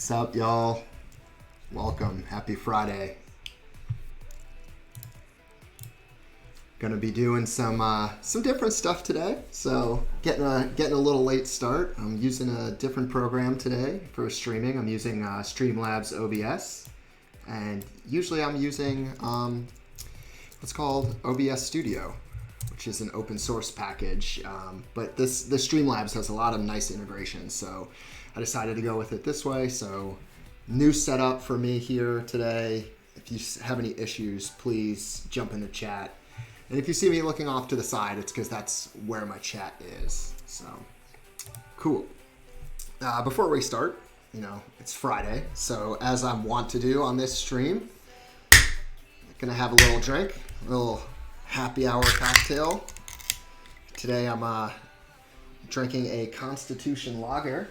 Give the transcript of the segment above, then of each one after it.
What's up, y'all? Welcome. Happy Friday. Gonna be doing some different stuff today. So getting a little late start. I'm using a different program today for streaming. I'm using Streamlabs OBS, and usually I'm using what's called OBS Studio, which is an open source package. But the Streamlabs has a lot of nice integrations, so I decided to go with it this way. So new setup for me here today. If you have any issues, please jump in the chat. And if you see me looking off to the side, it's because that's where my chat is. So cool. Before we start, it's Friday. So as I'm wont to do on this stream, I'm gonna have a little drink, a little happy hour cocktail. Today I'm drinking a Constitution Lager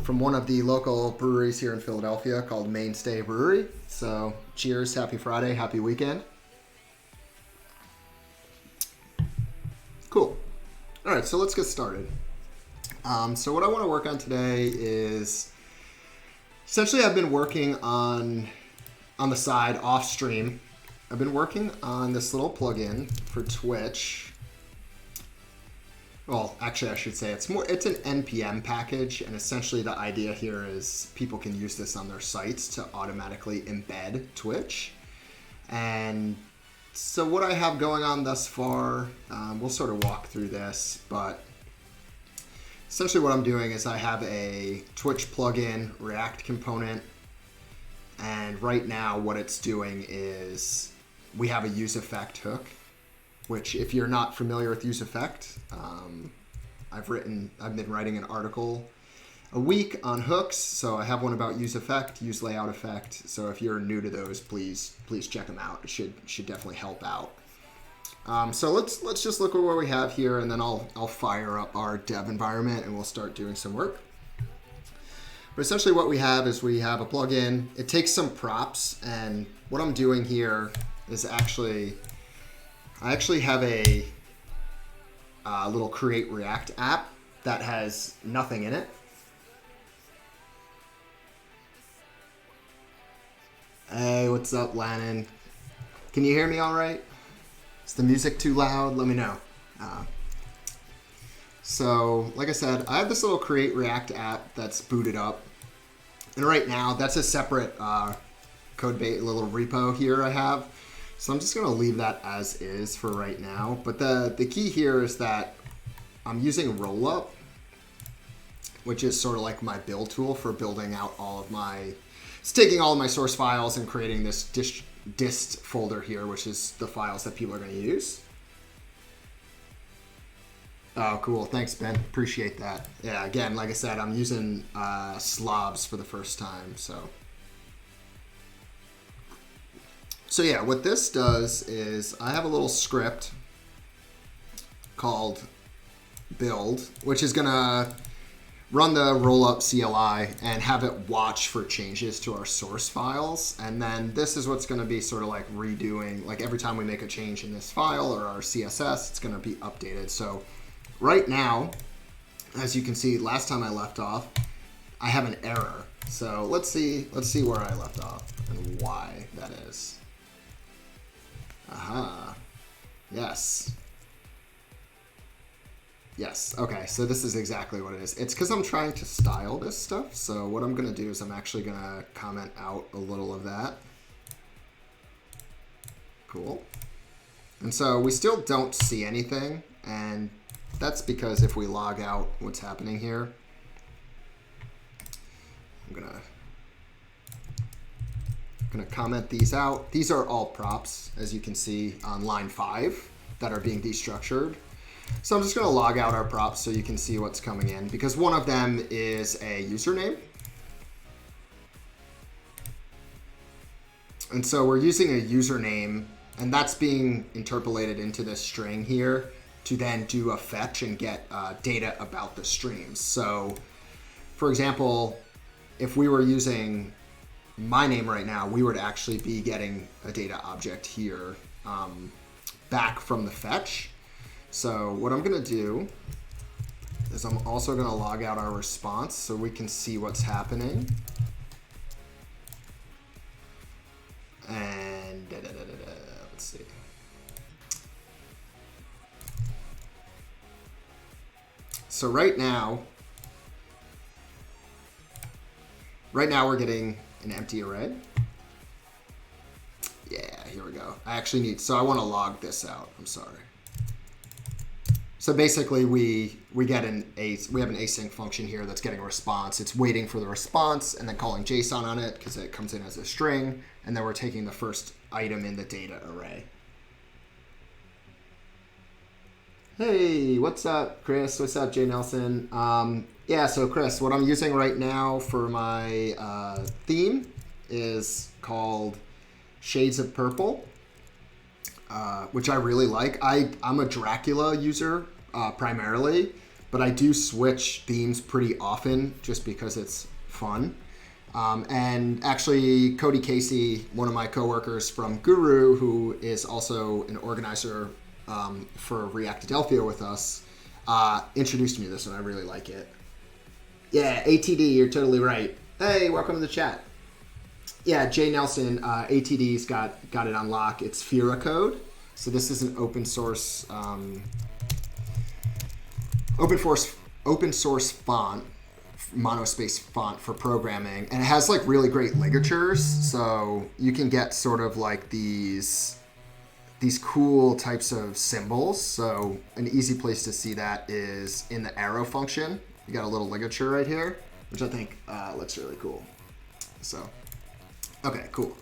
from one of the local breweries here in Philadelphia called Mainstay Brewery. So cheers, happy Friday, happy weekend. Cool. All right, so let's get started. So what I want to work on today is, essentially I've been working on the side off stream. I've been working on this little plugin for Twitch. Well, actually I should say it's an NPM package, and essentially the idea here is people can use this on their sites to automatically embed Twitch. And so what I have going on thus far, we'll sort of walk through this, but essentially what I'm doing is I have a Twitch plugin React component, and right now what it's doing is we have a useEffect hook, which if you're not familiar with useEffect, I've been writing an article a week on hooks, so I have one about useEffect, useLayoutEffect. So if you're new to those, please check them out. It should definitely help out. So let's just look at what we have here, and then I'll fire up our dev environment and we'll start doing some work. But essentially what we have is we have a plugin. It takes some props, and what I'm doing here is I actually have a little Create React app that has nothing in it. Hey, what's up, Lannon? Can you hear me all right? Is the music too loud? Let me know. So, like I said, I have this little Create React app that's booted up. And right now, that's a separate codebase little repo here I have. So I'm just going to leave that as is for right now. But the key here is that I'm using Rollup, which is sort of like my build tool for building out it's taking all of my source files and creating this dist folder here, which is the files that people are going to use. Oh, cool. Thanks, Ben. Appreciate that. Yeah, again, like I said, I'm using slobs for the first time, So yeah, what this does is I have a little script called build, which is gonna run the rollup CLI and have it watch for changes to our source files. And then this is what's gonna be sort of like redoing, like every time we make a change in this file or our CSS, it's gonna be updated. So right now, as you can see, last time I left off, I have an error. So let's see where I left off and why that is. Aha. Yes. Yes. Okay, so this is exactly what it is. It's because I'm trying to style this stuff. So what I'm going to do is I'm actually going to comment out a little of that. Cool. And so we still don't see anything. And that's because if we log out what's happening here, I'm going to comment these out. These are all props, as you can see on line 5, that are being destructured. So I'm just going to log out our props so you can see what's coming in, because one of them is a username. And so we're using a username, and that's being interpolated into this string here to then do a fetch and get data about the streams. So for example, if we were using my name right now, we would actually be getting a data object here back from the fetch. So what I'm going to do is I'm also going to log out our response so we can see what's happening. And let's see. So right now we're getting an empty array. Yeah, here we go. I actually need, so I want to log this out. I'm sorry. So basically we have an async function here that's getting a response. It's waiting for the response and then calling JSON on it because it comes in as a string. And then we're taking the first item in the data array. Hey, what's up, Chris? What's up, Jay Nelson? Yeah, so Chris, what I'm using right now for my theme is called Shades of Purple, which I really like. I'm a Dracula user primarily, but I do switch themes pretty often just because it's fun. And actually, Cody Casey, one of my coworkers from Guru, who is also an organizer for React Adelphia with us, introduced me to this, and I really like it. Yeah, ATD, you're totally right. Hey, welcome to the chat. Yeah, Jay Nelson, ATD's got it on lock. It's Fira code. So this is an open source font, monospace font for programming, and it has like really great ligatures. So you can get sort of like these cool types of symbols. So an easy place to see that is in the arrow function. You got a little ligature right here, which I think looks really cool. So, okay, cool.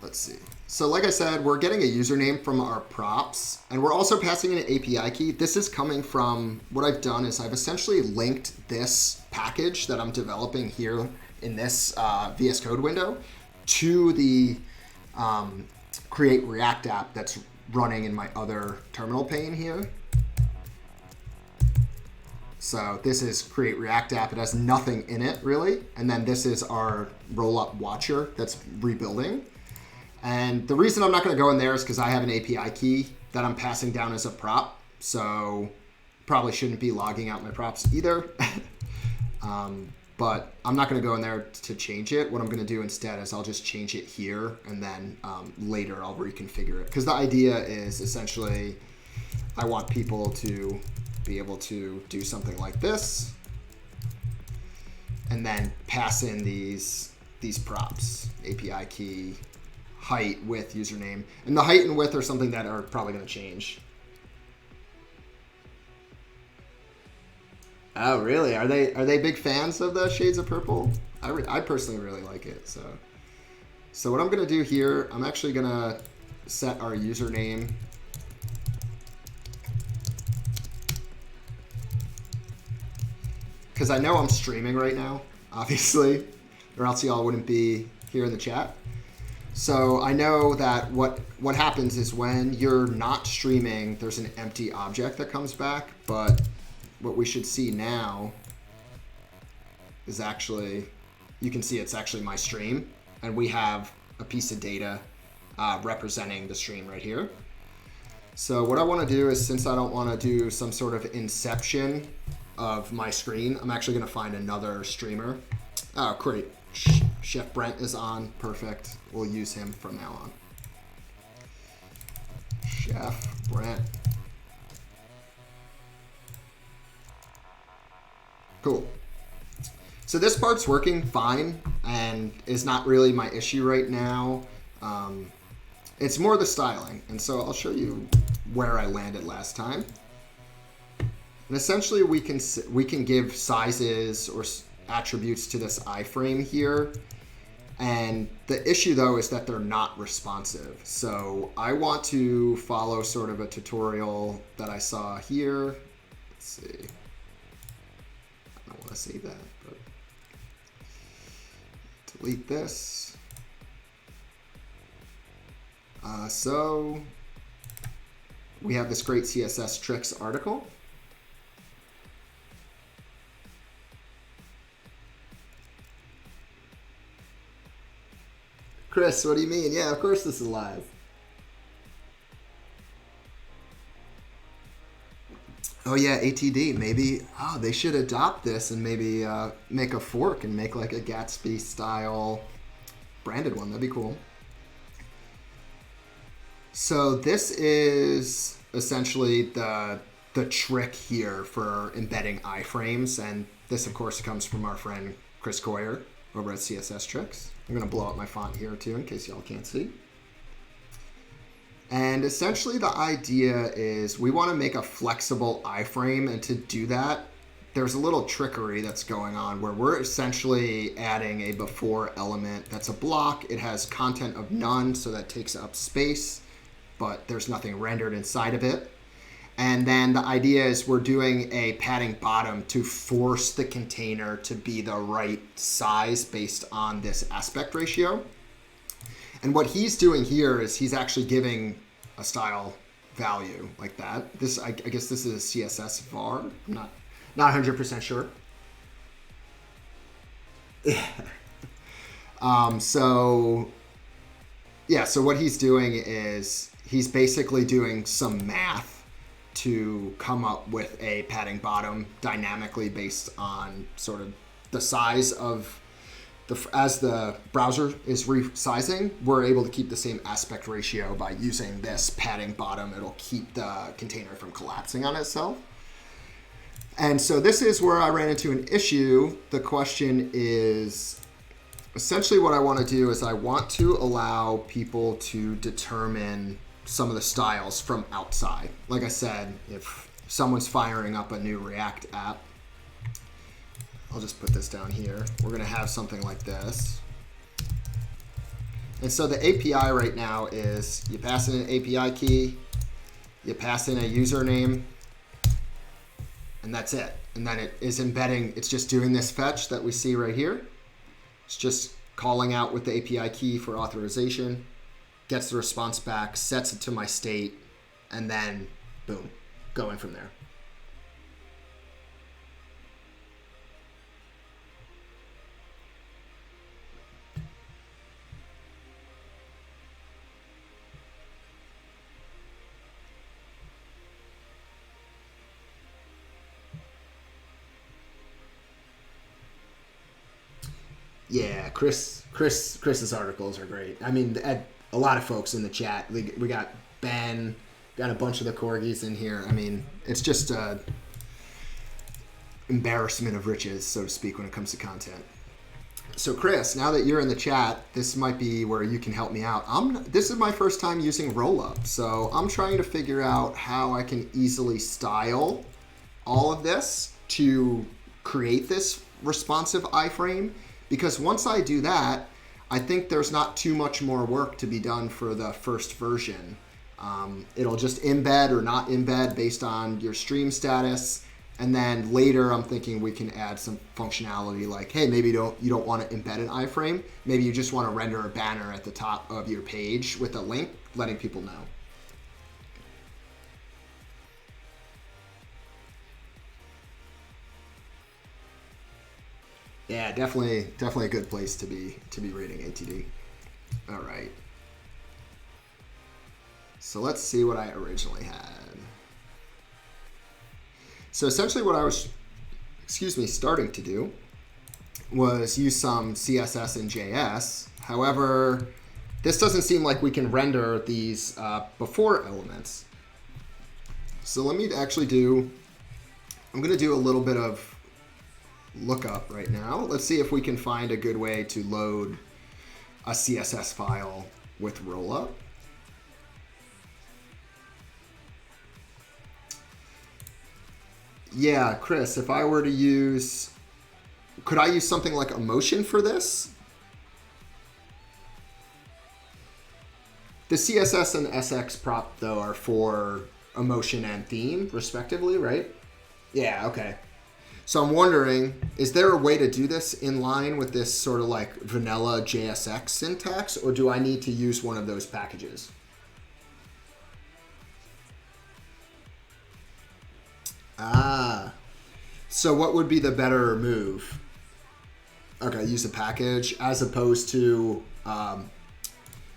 Let's see. So like I said, we're getting a username from our props, and we're also passing in an API key. This is coming from, what I've done is I've essentially linked this package that I'm developing here in this VS Code window to the Create React app that's running in my other terminal pane here. So this is Create React app. It has nothing in it really. And then this is our rollup watcher that's rebuilding. And the reason I'm not going to go in there is because I have an API key that I'm passing down as a prop. So probably shouldn't be logging out my props either. But I'm not going to go in there to change it. What I'm going to do instead is I'll just change it here, and then later I'll reconfigure it. Because the idea is essentially I want people to be able to do something like this and then pass in these props, API key, height, width, username. And the height and width are something that are probably going to change. Oh, really? Are they big fans of the Shades of Purple? I personally really like it. So what I'm going to do here, I'm actually going to set our username. Because I know I'm streaming right now, obviously, or else y'all wouldn't be here in the chat. So I know that what happens is when you're not streaming, there's an empty object that comes back, but what we should see now is actually, you can see it's actually my stream, and we have a piece of data representing the stream right here. So what I want to do is, since I don't want to do some sort of inception of my screen, I'm actually going to find another streamer. Oh, great. Chef Brent is on. Perfect. We'll use him from now on. Chef Brent. Cool. So this part's working fine and is not really my issue right now. It's more the styling. And so I'll show you where I landed last time. And essentially we can give sizes or attributes to this iframe here. And the issue though is that they're not responsive. So I want to follow sort of a tutorial that I saw here. Let's see. I don't want to save that, but delete this. So we have this great CSS tricks article. Chris, what do you mean? Yeah, of course this is live. Oh yeah, ATD. Maybe they should adopt this and maybe make a fork and make like a Gatsby style branded one. That'd be cool. So this is essentially the trick here for embedding iframes, and this of course comes from our friend Chris Coyer over at CSS Tricks. I'm gonna blow up my font here too in case y'all can't see. And essentially the idea is we want to make a flexible iframe, and to do that, there's a little trickery that's going on where we're essentially adding a before element that's a block. It has content of none, so that takes up space, but there's nothing rendered inside of it. And then the idea is we're doing a padding bottom to force the container to be the right size based on this aspect ratio. And what he's doing here is he's actually giving a style value like that. This, I guess this is a CSS var. I'm not 100% sure. So what he's doing is he's basically doing some math to come up with a padding bottom dynamically based on sort of the size of as the browser is resizing, we're able to keep the same aspect ratio by using this padding bottom. It'll keep the container from collapsing on itself. And so this is where I ran into an issue. The question is, essentially what I want to do is I want to allow people to determine some of the styles from outside. Like I said, if someone's firing up a new React app, I'll just put this down here. We're going to have something like this. And so the API right now is you pass in an API key, you pass in a username, and that's it. And then it is embedding, it's just doing this fetch that we see right here. It's just calling out with the API key for authorization, gets the response back, sets it to my state, and then boom, going from there. Yeah, Chris's articles are great. I mean, a lot of folks in the chat. We got Ben, got a bunch of the corgis in here. I mean, it's just a embarrassment of riches, so to speak, when it comes to content. So Chris, now that you're in the chat, this might be where you can help me out. This is my first time using Rollup, so I'm trying to figure out how I can easily style all of this to create this responsive iframe. Because once I do that, I think there's not too much more work to be done for the first version. It'll just embed or not embed based on your stream status. And then later I'm thinking we can add some functionality like, hey, maybe you don't want to embed an iframe. Maybe you just want to render a banner at the top of your page with a link letting people know. Yeah, definitely a good place to be reading ATD. All right. So let's see what I originally had. So essentially what I was, starting to do was use some CSS and JS. However, this doesn't seem like we can render these before elements. So let me actually I'm going to do a little bit of lookup right now. Let's see if we can find a good way to load a CSS file with Rollup. Yeah, Chris, if I were to use, could I use something like Emotion for this? The CSS and SX prop, though, are for Emotion and theme, respectively, right? Yeah, okay. So I'm wondering, is there a way to do this in line with this sort of like vanilla JSX syntax, or do I need to use one of those packages? So what would be the better move? Okay, use a package as opposed to,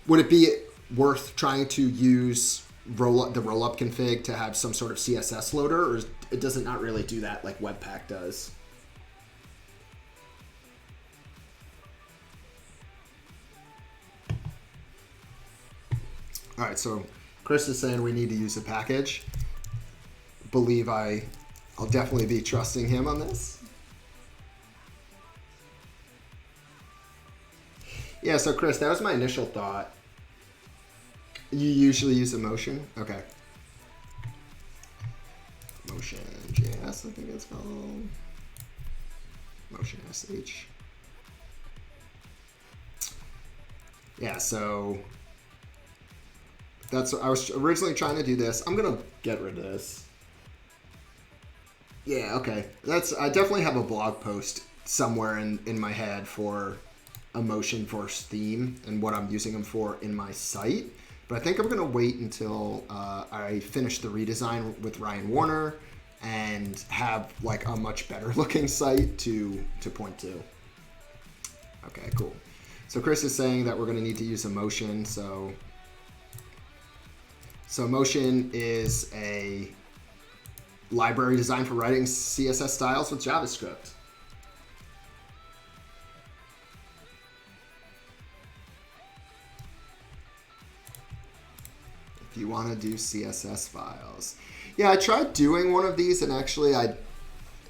would it be worth trying to use the rollup config to have some sort of CSS loader, or does it not really do that like Webpack does? All right, so Chris is saying we need to use a package. Believe I'll definitely be trusting him on this. Yeah, so Chris, that was my initial thought. You usually use Emotion? Okay. Motion JS, I think it's called. Motion SH. Yeah, so that's I was originally trying to do this. I'm gonna get rid of this. Yeah, okay. I definitely have a blog post somewhere in my head for Emotion Force theme and what I'm using them for in my site. But I think I'm gonna wait until I finish the redesign with Ryan Warner and have like a much better looking site to point to. Okay, cool. So Chris is saying that we're gonna need to use Emotion. So Emotion is a library designed for writing CSS styles with JavaScript. If you want to do CSS files. Yeah, I tried doing one of these and actually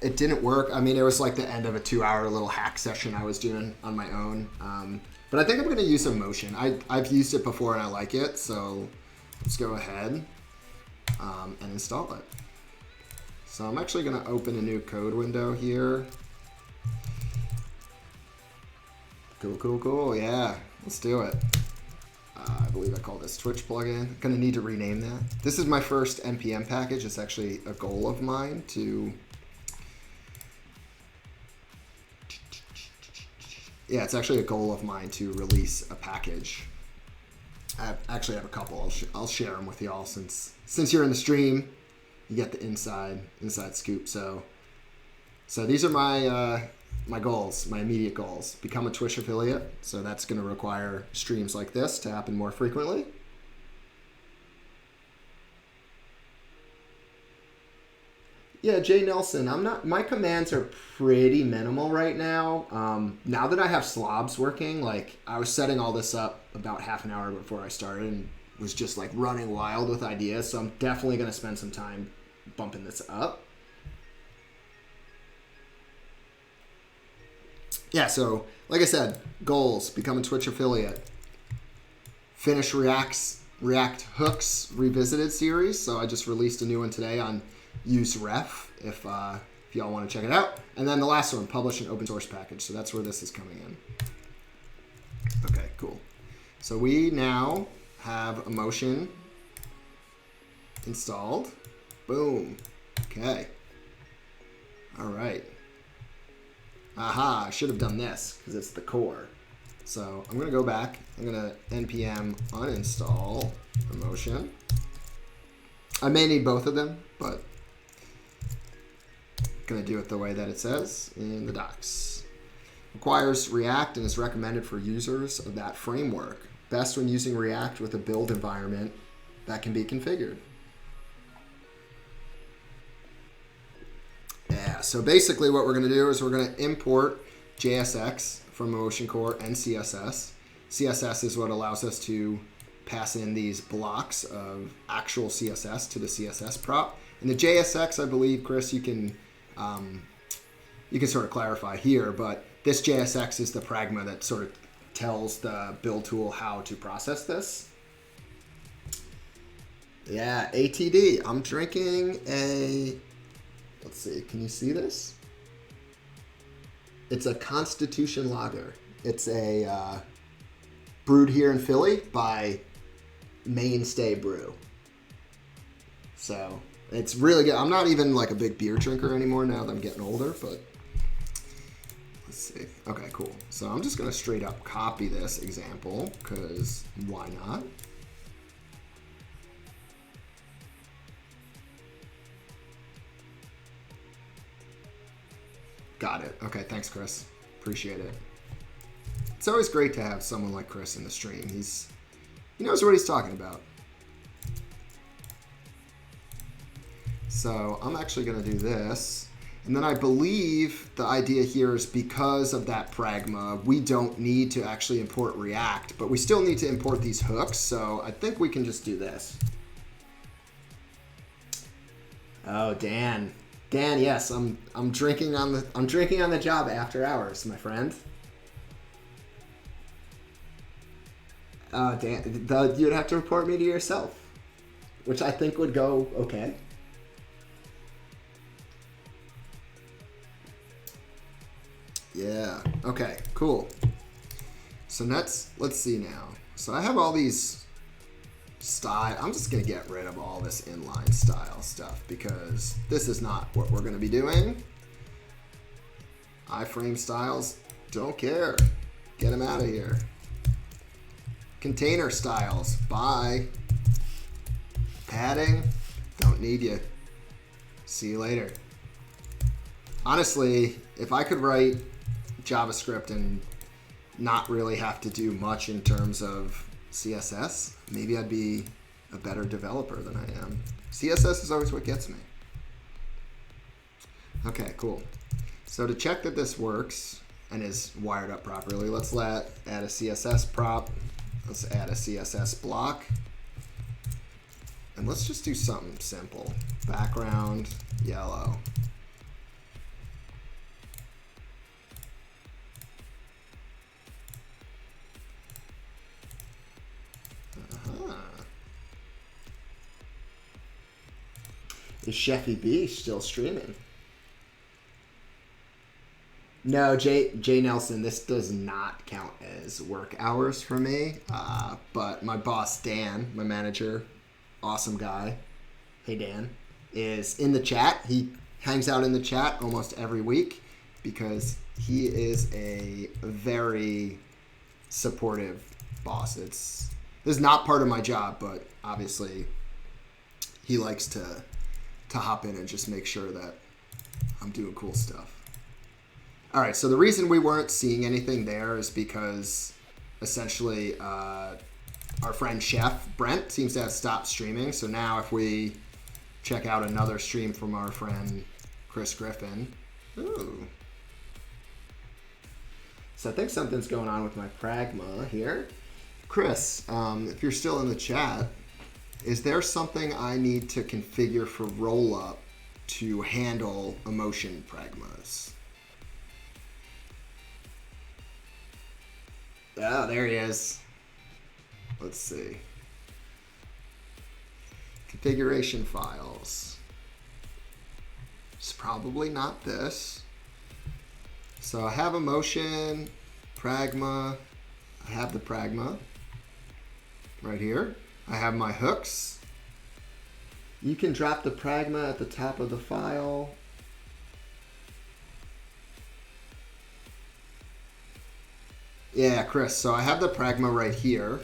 it didn't work. I mean, it was like the end of a 2-hour little hack session I was doing on my own. But I think I'm going to use Emotion. I've used it before and I like it, so let's go ahead and install it. So I'm actually going to open a new code window here. Cool. Yeah, let's do it. I believe I call this Twitch plugin. I'm going to need to rename that. This is my first NPM package. It's actually a goal of mine to... Yeah, it's actually a goal of mine to release a package. I actually have a couple. I'll share them with y'all since you're in the stream. You get the inside scoop. So these are my my goals, my immediate goals. Become a Twitch affiliate. So that's going to require streams like this to happen more frequently. Yeah, Jay Nelson, my commands are pretty minimal right now. Now that I have slobs working, like I was setting all this up about half an hour before I started and was just like running wild with ideas. So I'm definitely going to spend some time bumping this up. Yeah, so like I said, goals, become a Twitch affiliate, finish React Hooks Revisited series. So I just released a new one today on use ref if y'all want to check it out. And then the last one, publish an open source package. So that's where this is coming in. Okay, cool. So we now have Emotion installed. Boom. Okay. All right. Aha, I should have done this because it's the core. So I'm going to go back. I'm going to npm uninstall Emotion. I may need both of them, but I'm going to do it the way that it says in the docs. Requires React and is recommended for users of that framework. Best when using React with a build environment that can be configured. Yeah, so basically what we're going to do is we're going to import JSX from Emotion Core and CSS. CSS is what allows us to pass in these blocks of actual CSS to the CSS prop. And the JSX, I believe, Chris, you can sort of clarify here, but this JSX is the pragma that sort of tells the build tool how to process this. Yeah, ATD. I'm drinking a... Let's see, can you see this? It's a Constitution Lager. It's a brewed here in Philly by Mainstay Brew. So it's really good. I'm not even like a big beer drinker anymore now that I'm getting older, but let's see. Okay, cool. So I'm just gonna straight up copy this example because why not? Got it. Okay, thanks, Chris. Appreciate it. It's always great to have someone like Chris in the stream. He knows what he's talking about. So I'm actually going to do this. And then I believe the idea here is because of that pragma, we don't need to actually import React, but we still need to import these hooks. So I think we can just do this. Oh, Dan. Dan, yes, I'm drinking on the job after hours, my friend. Dan, you'd have to report me to yourself, which I think would go okay. Yeah. Okay. Cool. So let's see now. So I have all these style. I'm just gonna get rid of all this inline style stuff because this is not what we're gonna be doing. Iframe styles, don't care. Get them out of here. Container styles, bye. Padding, don't need you. See you later. Honestly, if I could write JavaScript and not really have to do much in terms of CSS, maybe I'd be a better developer than I am. CSS is always what gets me. Okay, cool. So to check that this works and is wired up properly, let's add a CSS prop. Let's add a CSS block. And let's just do something simple. Background, yellow. Is Sheffy B still streaming? No, Jay Nelson, this does not count as work hours for me. But my boss, Dan, my manager, awesome guy. Hey, Dan, is in the chat. He hangs out in the chat almost every week because he is a very supportive boss. This is not part of my job, but obviously he likes to hop in and just make sure that I'm doing cool stuff. All right, so the reason we weren't seeing anything there is because essentially our friend Chef Brent seems to have stopped streaming. So now if we check out another stream from our friend Chris Griffin. Ooh. So I think something's going on with my pragma here. Chris, if you're still in the chat, is there something I need to configure for rollup to handle emotion pragmas? Oh, there he is. Let's see. Configuration files. It's probably not this. So I have emotion, pragma. I have the pragma right here. I have my hooks. You can drop the pragma at the top of the file. Yeah, Chris, so I have the pragma right here,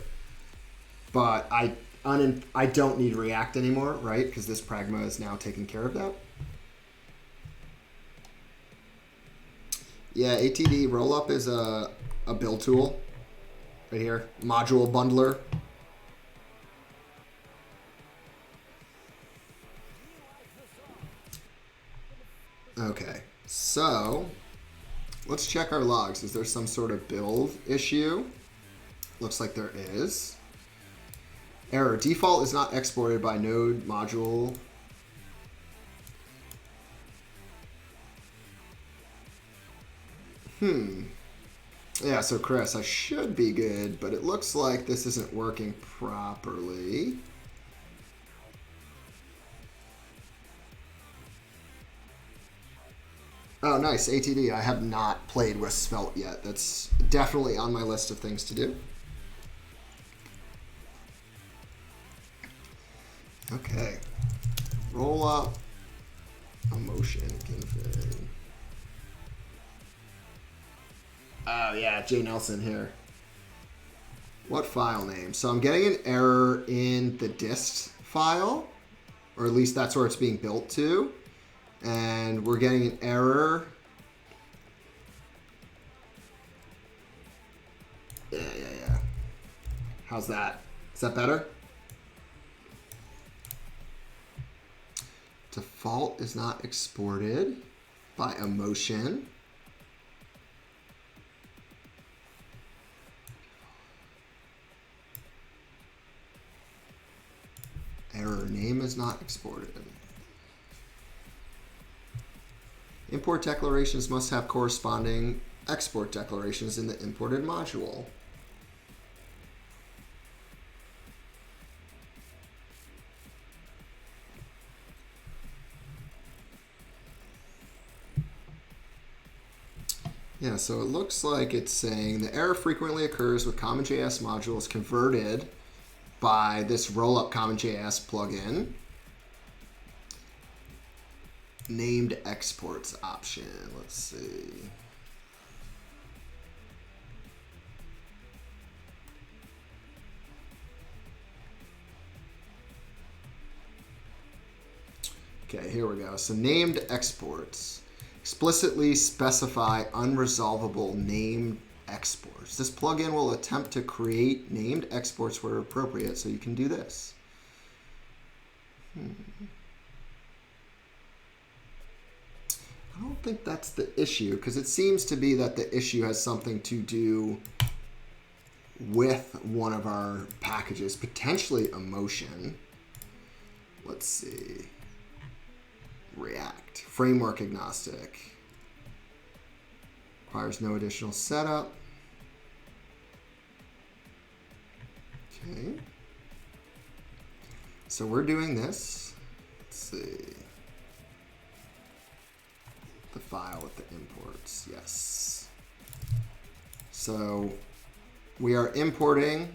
but I don't need React anymore, right? Because this pragma is now taking care of that. Yeah, ATD rollup is a build tool right here. Module bundler. Okay, so let's check our logs. Is there some sort of build issue? Looks like there is. Error, default is not exported by node module. Yeah, so Chris, I should be good, but it looks like this isn't working properly. Oh, nice, ATD. I have not played with Svelte yet. That's definitely on my list of things to do. Okay. Roll up. Emotion config. Oh, yeah, Jay Nelson here. What file name? So I'm getting an error in the dist file, or at least that's where it's being built to. And we're getting an error. Yeah. How's that? Is that better? Default is not exported by emotion. Error name is not exported. Import declarations must have corresponding export declarations in the imported module. Yeah, so it looks like it's saying the error frequently occurs with CommonJS modules converted by this rollup CommonJS plugin. Named exports option. Let's see. Okay, here we go. So named exports. Explicitly specify unresolvable named exports. This plugin will attempt to create named exports where appropriate, so you can do this. I don't think that's the issue, because it seems to be that the issue has something to do with one of our packages, potentially emotion. Let's see. React. Framework agnostic. Requires no additional setup. Okay. So we're doing this. Let's see. The file with the imports. Yes. So we are importing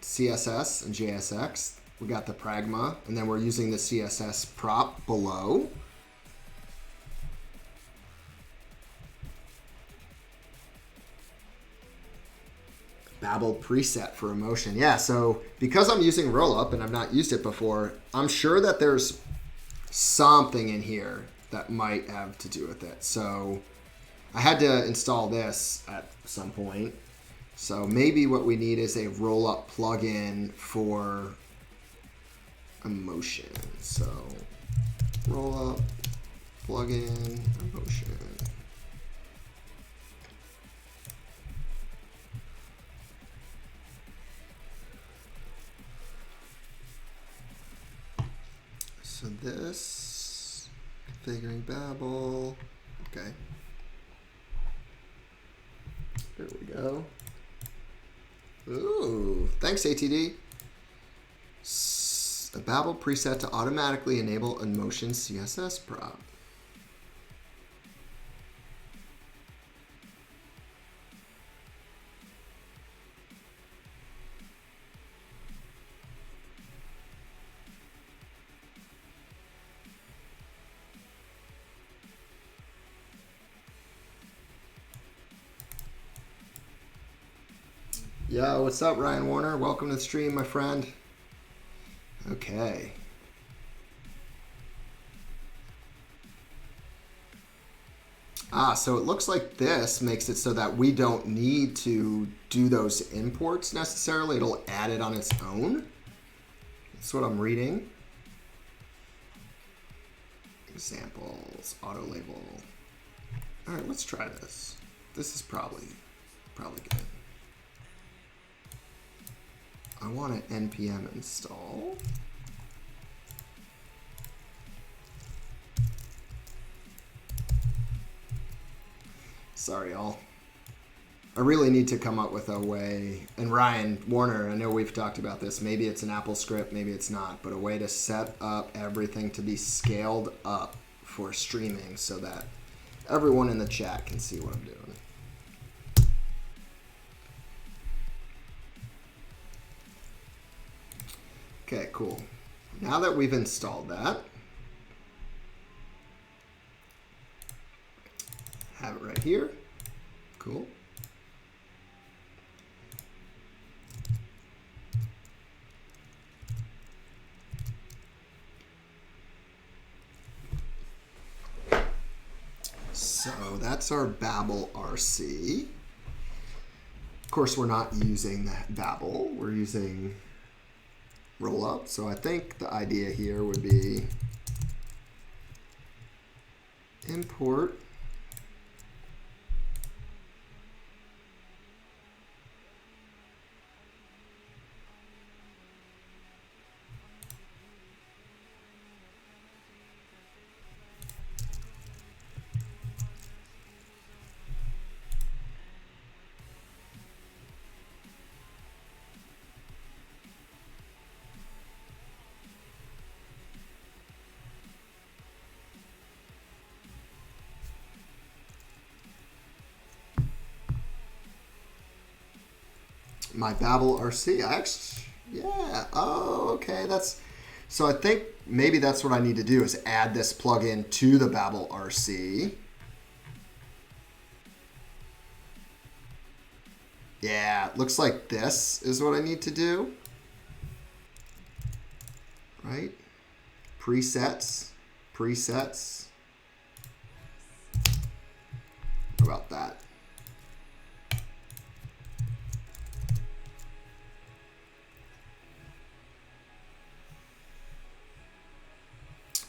CSS and JSX. We got the pragma, and then we're using the CSS prop below. Babel preset for emotion. Yeah, so because I'm using rollup and I've not used it before, I'm sure that there's something in here that might have to do with it. So I had to install this at some point. So maybe what we need is a rollup plugin for emotion. So rollup plugin emotion. So this, configuring Babel, okay. There we go. Ooh, thanks ATD. A Babel preset to automatically enable emotion CSS prop. Yo, what's up, Ryan Warner? Welcome to the stream, my friend. Okay. So it looks like this makes it so that we don't need to do those imports necessarily. It'll add it on its own. That's what I'm reading. Examples, auto label. All right, let's try this. This is probably good. I want to npm install. Sorry, y'all. I really need to come up with a way, and Ryan Warner, I know we've talked about this, maybe it's an Apple script, maybe it's not, but a way to set up everything to be scaled up for streaming so that everyone in the chat can see what I'm doing. Okay, cool. Now that we've installed that, have it right here. Cool. So that's our Babel RC. Of course, we're not using that Babel. We're using rollup. So I think the idea here would be import. My Babel RC. Yeah. Oh, okay. So I think maybe that's what I need to do is add this plugin to the Babel RC. Yeah, looks like this is what I need to do. Right? Presets. What about that?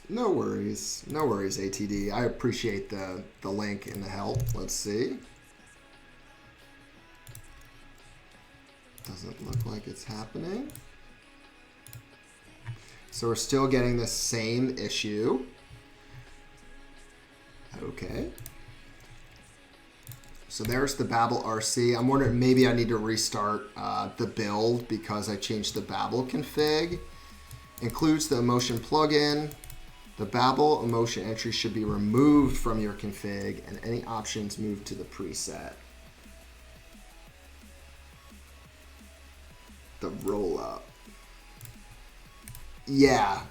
No worries, ATD. I appreciate the link and the help. Let's see. Doesn't look like it's happening. So we're still getting the same issue. Okay. So there's the Babel RC. I'm wondering maybe I need to restart the build because I changed the Babel config. Includes the emotion plugin. The Babel emotion entry should be removed from your config and any options moved to the preset. The roll up. Yeah.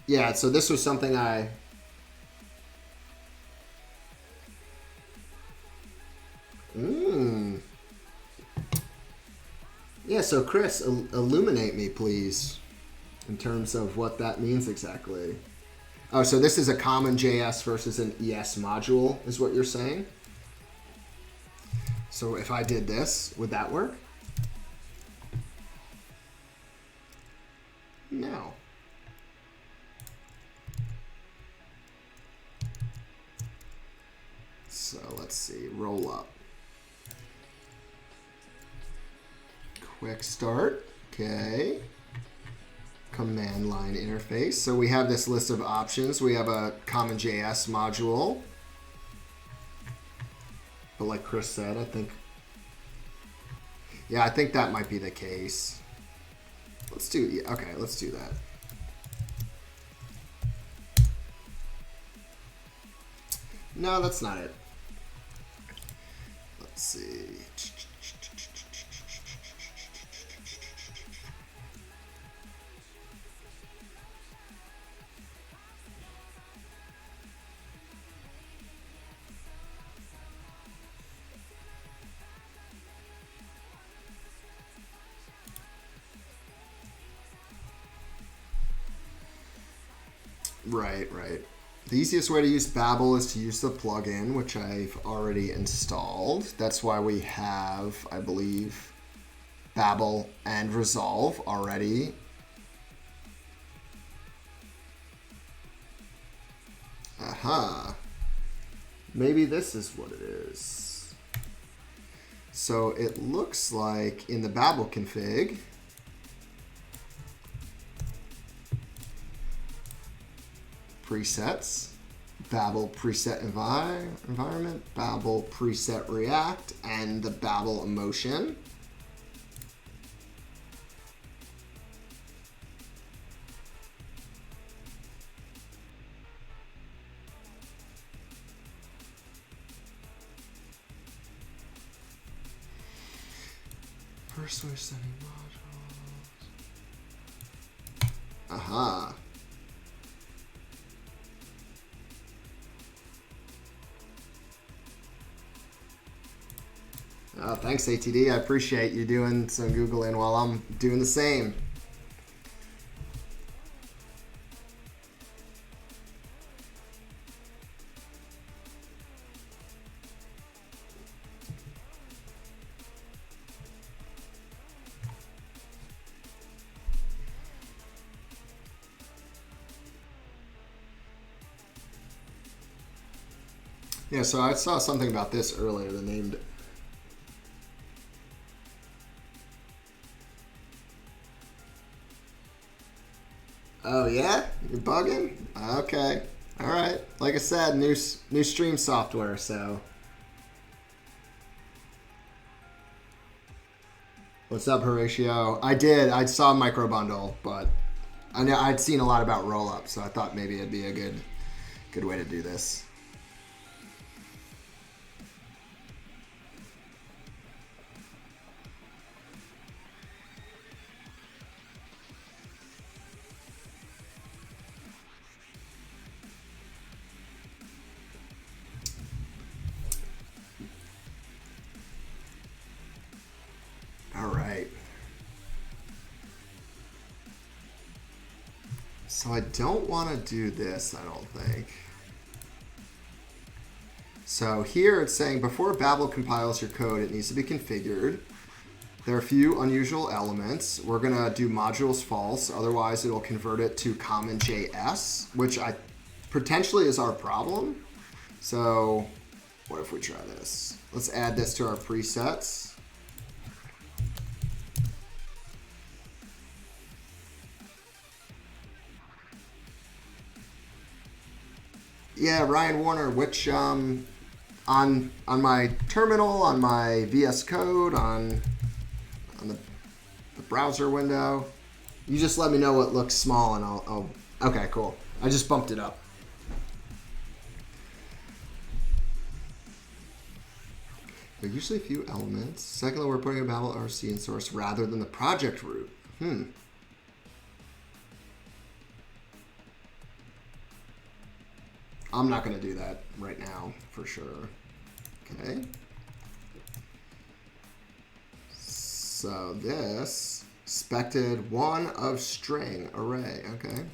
Yeah, so this was something I... Yeah, so Chris, illuminate me, please, in terms of what that means exactly. Oh, so this is a common JS versus an ES module, is what you're saying? So if I did this, would that work? No. So let's see, roll up. Quick start, okay. Command line interface. So we have this list of options. We have a common JS module. But like Chris said, I think that might be the case. Let's do that. No, that's not it. Let's see. Right. The easiest way to use Babel is to use the plugin, which I've already installed. That's why we have, I believe, Babel and Resolve already. Aha. Maybe this is what it is. So it looks like in the Babel config, presets, Babel preset environment, Babel preset React, and the Babel emotion. First switch setting modules. Aha. Oh, thanks, ATD. I appreciate you doing some Googling while I'm doing the same. Yeah, so I saw something about this earlier. The named. Oh yeah, you're bugging. Okay, all right. Like I said, new stream software. So what's up, Horatio? I did. I saw Micro Bundle, but I know I'd seen a lot about roll up, so I thought maybe it'd be a good way to do this. All right. So I don't want to do this, I don't think. So here it's saying before Babel compiles your code, it needs to be configured. There are a few unusual elements. We're going to do modules false, otherwise it'll convert it to common JS, which potentially is our problem. So what if we try this? Let's add this to our presets. Yeah, Ryan Warner, which on my terminal, on my VS Code, on the browser window, you just let me know what looks small and I'll okay, cool. I just bumped it up. There are usually a few elements. Secondly, we're putting a Babel RC in source rather than the project root. I'm not going to do that right now, for sure. Okay. So this, expected one of string array, okay.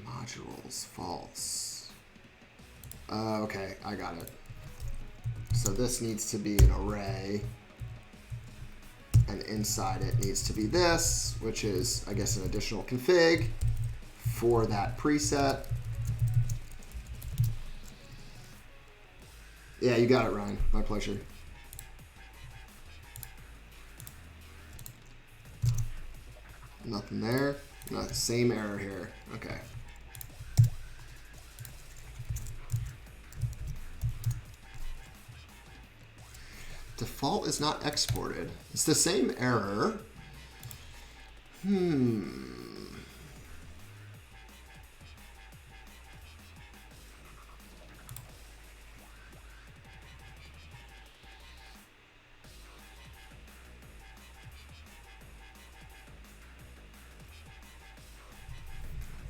Modules, false. Okay, I got it. So this needs to be an array. And inside it needs to be this, which is, I guess, an additional config for that preset. Yeah, you got it, Ryan. My pleasure. Nothing there. No, same error here. Okay. Default is not exported. It's the same error.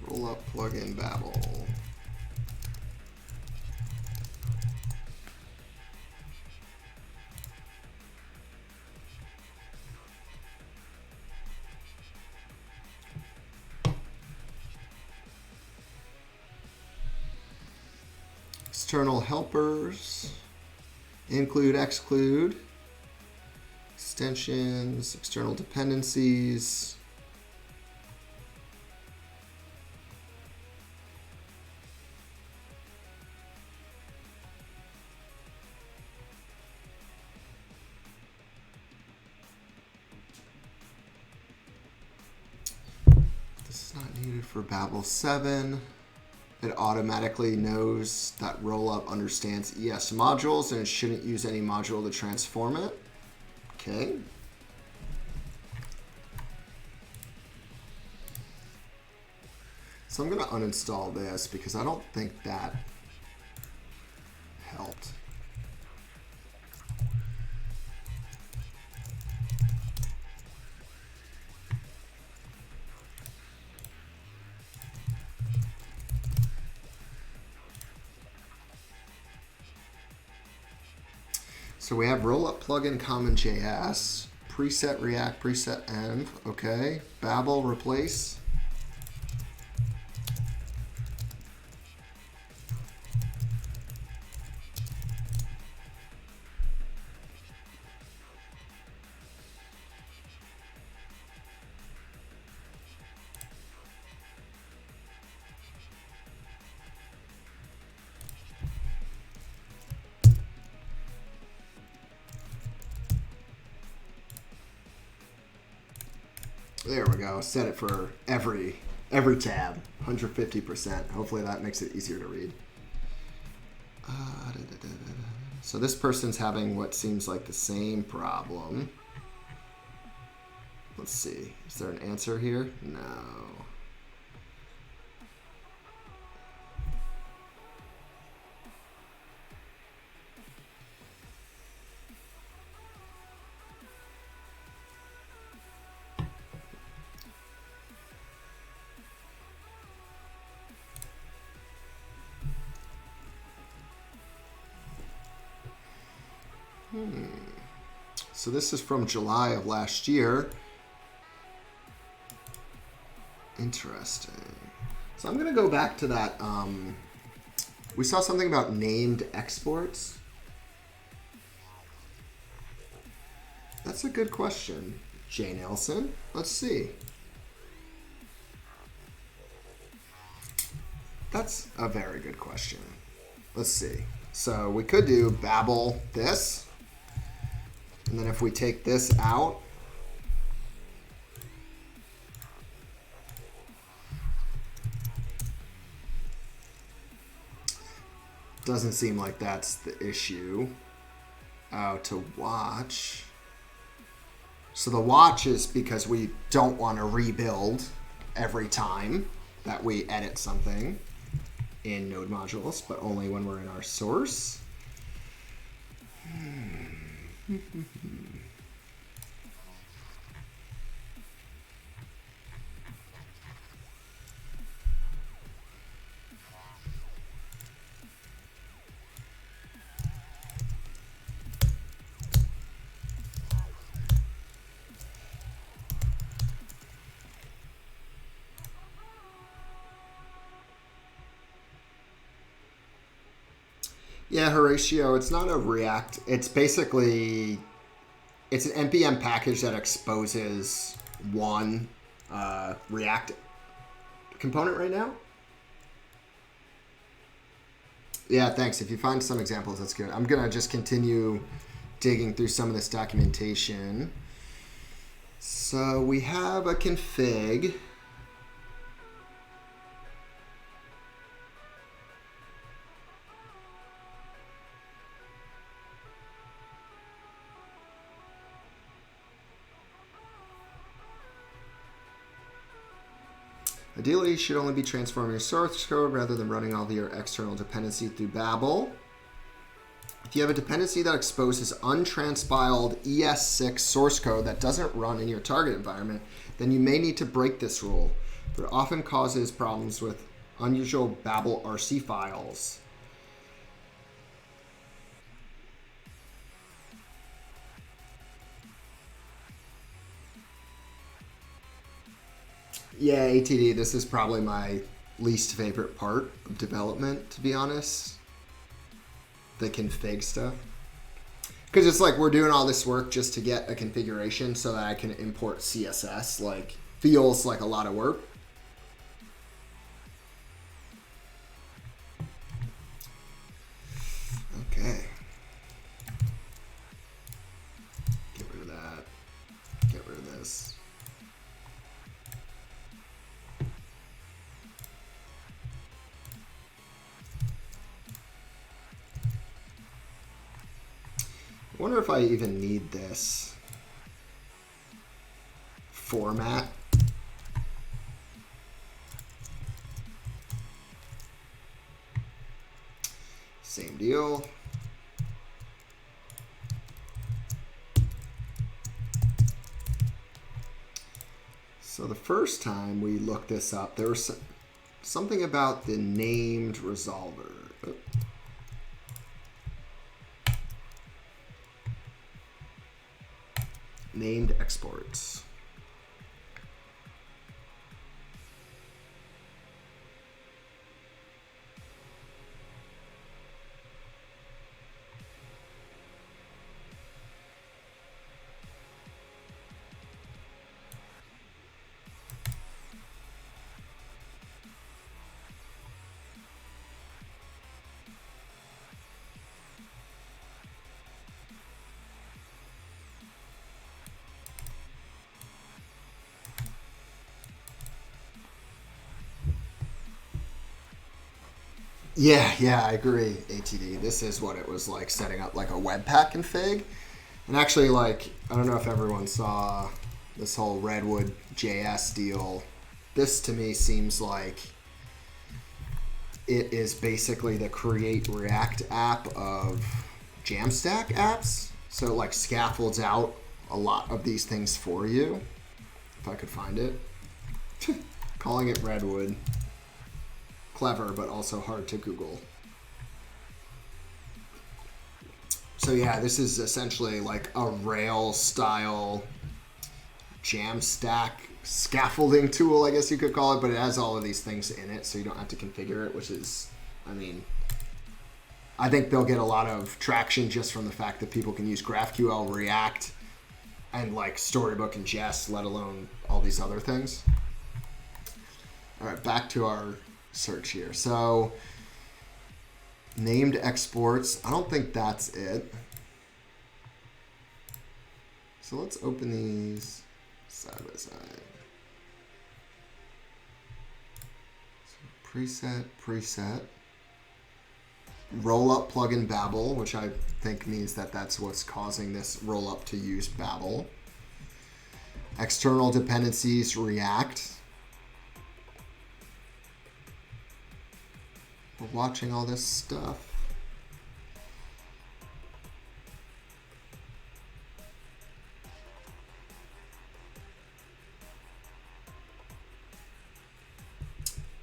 Roll up plugin Babel. External helpers, include, exclude, extensions, external dependencies. This is not needed for Babel 7. It automatically knows that rollup understands ES modules and it shouldn't use any module to transform it. Okay. So I'm going to uninstall this because I don't think that helped. So we have rollup plugin common JS, preset React, preset env, okay. Babel replace. There we go. Set it for every tab, 150%. Hopefully that makes it easier to read. So this person's having what seems like the same problem. Let's see. Is there an answer here? No. So this is from July of last year. Interesting. So I'm going to go back to that. We saw something about named exports. That's a good question, Jay Nelson. Let's see. That's a very good question. Let's see. So we could do Babel this. And then if we take this out, doesn't seem like that's the issue. Oh, to watch. So the watch is because we don't want to rebuild every time that we edit something in node modules, but only when we're in our source. Yeah, Horatio, it's not a React. It's basically, it's an NPM package that exposes one React component right now. Yeah, thanks. If you find some examples, that's good. I'm going to just continue digging through some of this documentation. So we have a config. Ideally, you should only be transforming your source code rather than running all of your external dependency through Babel. If you have a dependency that exposes untranspiled ES6 source code that doesn't run in your target environment, then you may need to break this rule. But it often causes problems with unusual Babel RC files. Yeah, ATD, this is probably my least favorite part of development, to be honest. The config stuff. Because it's like we're doing all this work just to get a configuration so that I can import CSS. Like, feels like a lot of work. Okay. Get rid of that. Get rid of this. I wonder if I even need this format. Same deal. So the first time we looked this up, there was something about the named resolver. Oh. Named exports. Yeah, I agree, ATD. This is what it was like setting up like a Webpack config. And actually, like, I don't know if everyone saw this whole Redwood JS deal. This to me seems like it is basically the Create React app of Jamstack apps. So it like scaffolds out a lot of these things for you. If I could find it. Calling it Redwood. Clever, but also hard to Google. So yeah, this is essentially like a Rails style Jamstack scaffolding tool, I guess you could call it, but it has all of these things in it, so you don't have to configure it, which is, I mean, I think they'll get a lot of traction just from the fact that people can use GraphQL, React, and like Storybook and Jest, let alone all these other things. All right, back to our search here. So named exports, I don't think that's it. So let's open these side by side. So preset. Rollup plugin Babel, which I think means that that's what's causing this rollup to use Babel. External dependencies, React. We're watching all this stuff.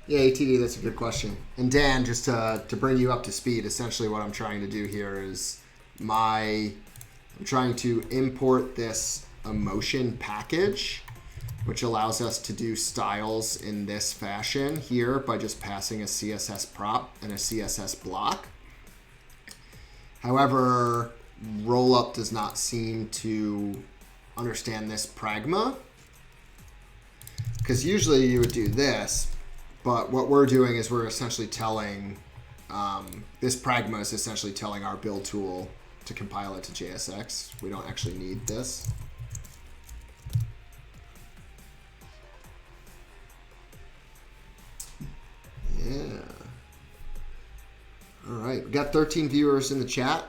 Yeah, ATD, that's a good question. And Dan, just to bring you up to speed, essentially what I'm trying to do here is I'm trying to import this emotion package, which allows us to do styles in this fashion here by just passing a CSS prop and a CSS block. However, Rollup does not seem to understand this pragma, because usually you would do this, but what we're doing is we're essentially telling, this pragma is essentially telling our build tool to compile it to JSX. We don't actually need this. Yeah. All right, we got 13 viewers in the chat.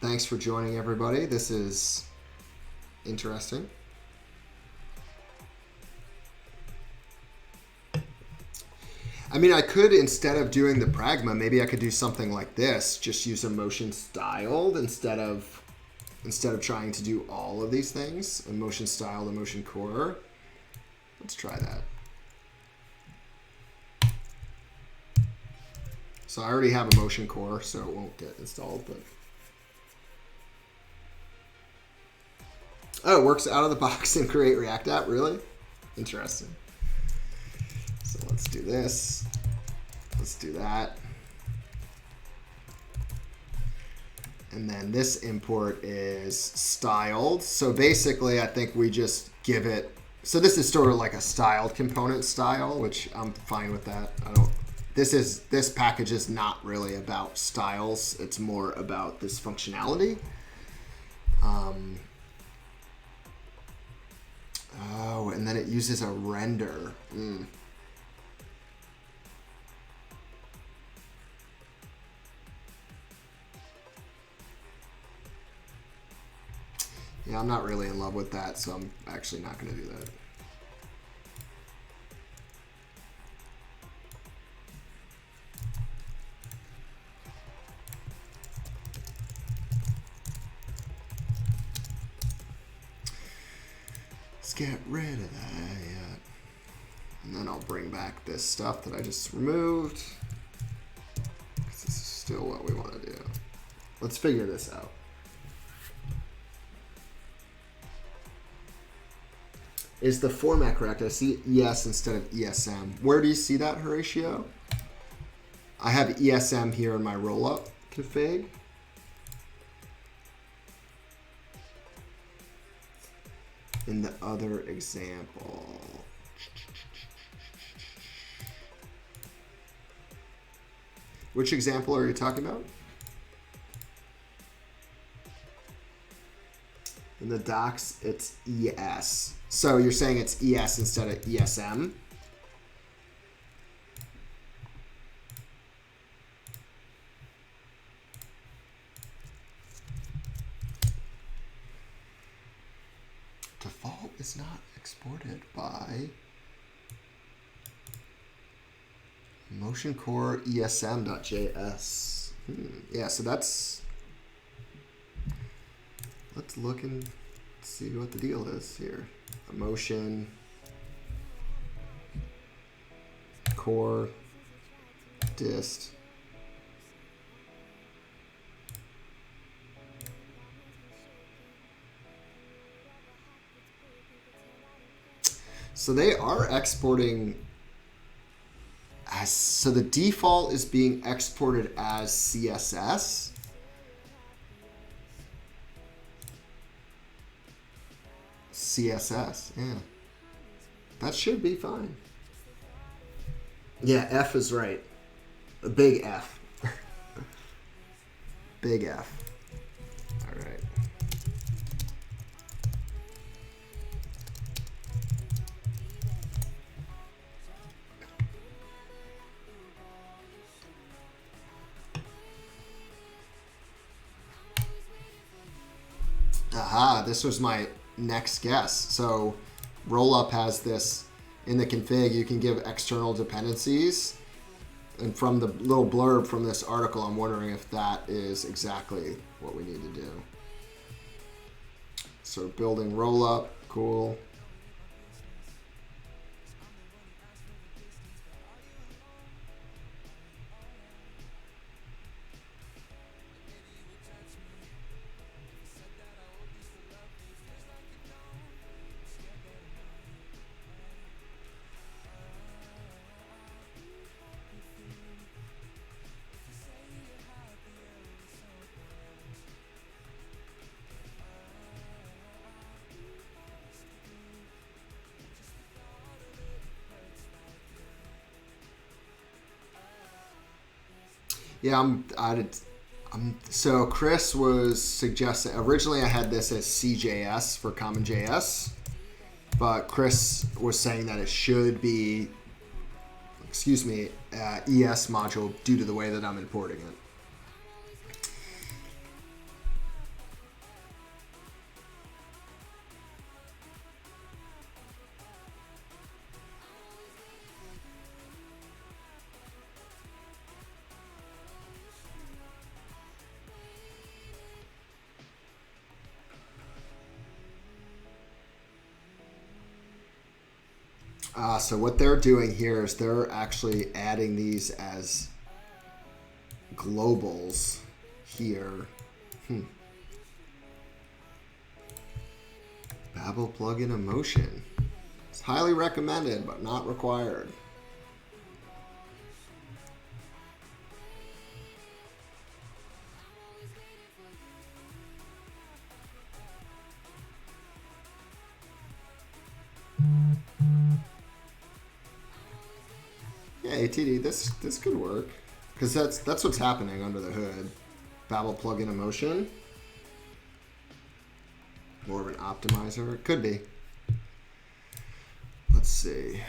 Thanks for joining, everybody. This is interesting. I mean, I could, instead of doing the pragma, maybe I could do something like this. Just use emotion styled instead of trying to do all of these things. Emotion styled, emotion core. Let's try that. So I already have emotion core, so it won't get installed, but. Oh, it works out of the box in Create React app, really? Interesting. So let's do this. Let's do that. And then this import is styled. So basically, I think we just give it. So this is sort of like a styled component style, which I'm fine with that. This package is not really about styles. It's more about this functionality. Oh, and then it uses a render. Yeah, I'm not really in love with that, so I'm actually not going to do that. Let's get rid of that. Yeah. And then I'll bring back this stuff that I just removed. This is still what we want to do. Let's figure this out. Is the format correct? I see ES instead of ESM. Where do you see that, Horatio? I have ESM here in my rollup config. In the other example. Which example are you talking about? In the docs, it's ES. So you're saying it's ES instead of ESM? is not exported by Motion Core ESM.js. Yeah, so that's... Let's look and see what the deal is here. Motion Core dist. So they are exporting as, so the default is being exported as CSS. CSS, yeah. That should be fine. Yeah, F is right. A big F. Big F. All right. Aha, this was my next guess. So Rollup has this in the config. You can give external dependencies. And from the little blurb from this article, I'm wondering if that is exactly what we need to do. So building Rollup, cool. Yeah, so Chris was suggesting, originally I had this as CJS for CommonJS, but Chris was saying that it should be, ES module due to the way that I'm importing it. So what they're doing here is they're actually adding these as globals here. Babel plugin emotion. It's highly recommended, but not required. Yeah, ATD, this could work, because that's what's happening under the hood. Babel plugin emotion. More of an optimizer. It could be. Let's see.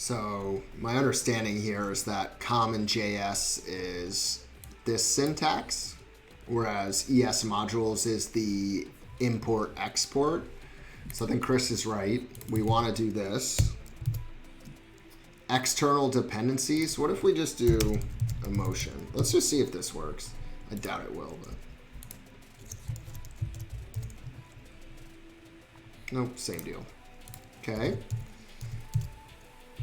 So my understanding here is that CommonJS is this syntax, whereas ES modules is the import export. So I think Chris is right. We want to do this. External dependencies. What if we just do emotion? Let's just see if this works. I doubt it will, but. Nope, same deal. Okay.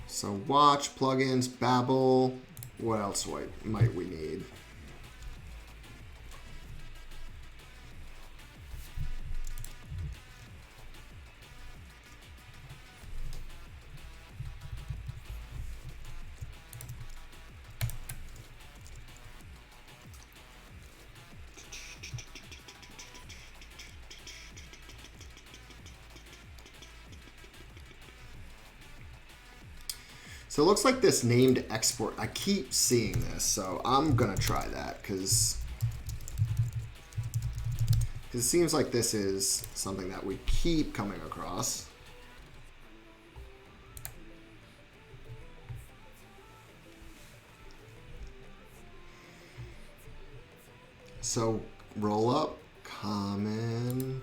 So watch, plugins, Babel. What else might we need? So it looks like this named export. I keep seeing this, so I'm gonna try that because it seems like this is something that we keep coming across. So roll up CommonJS.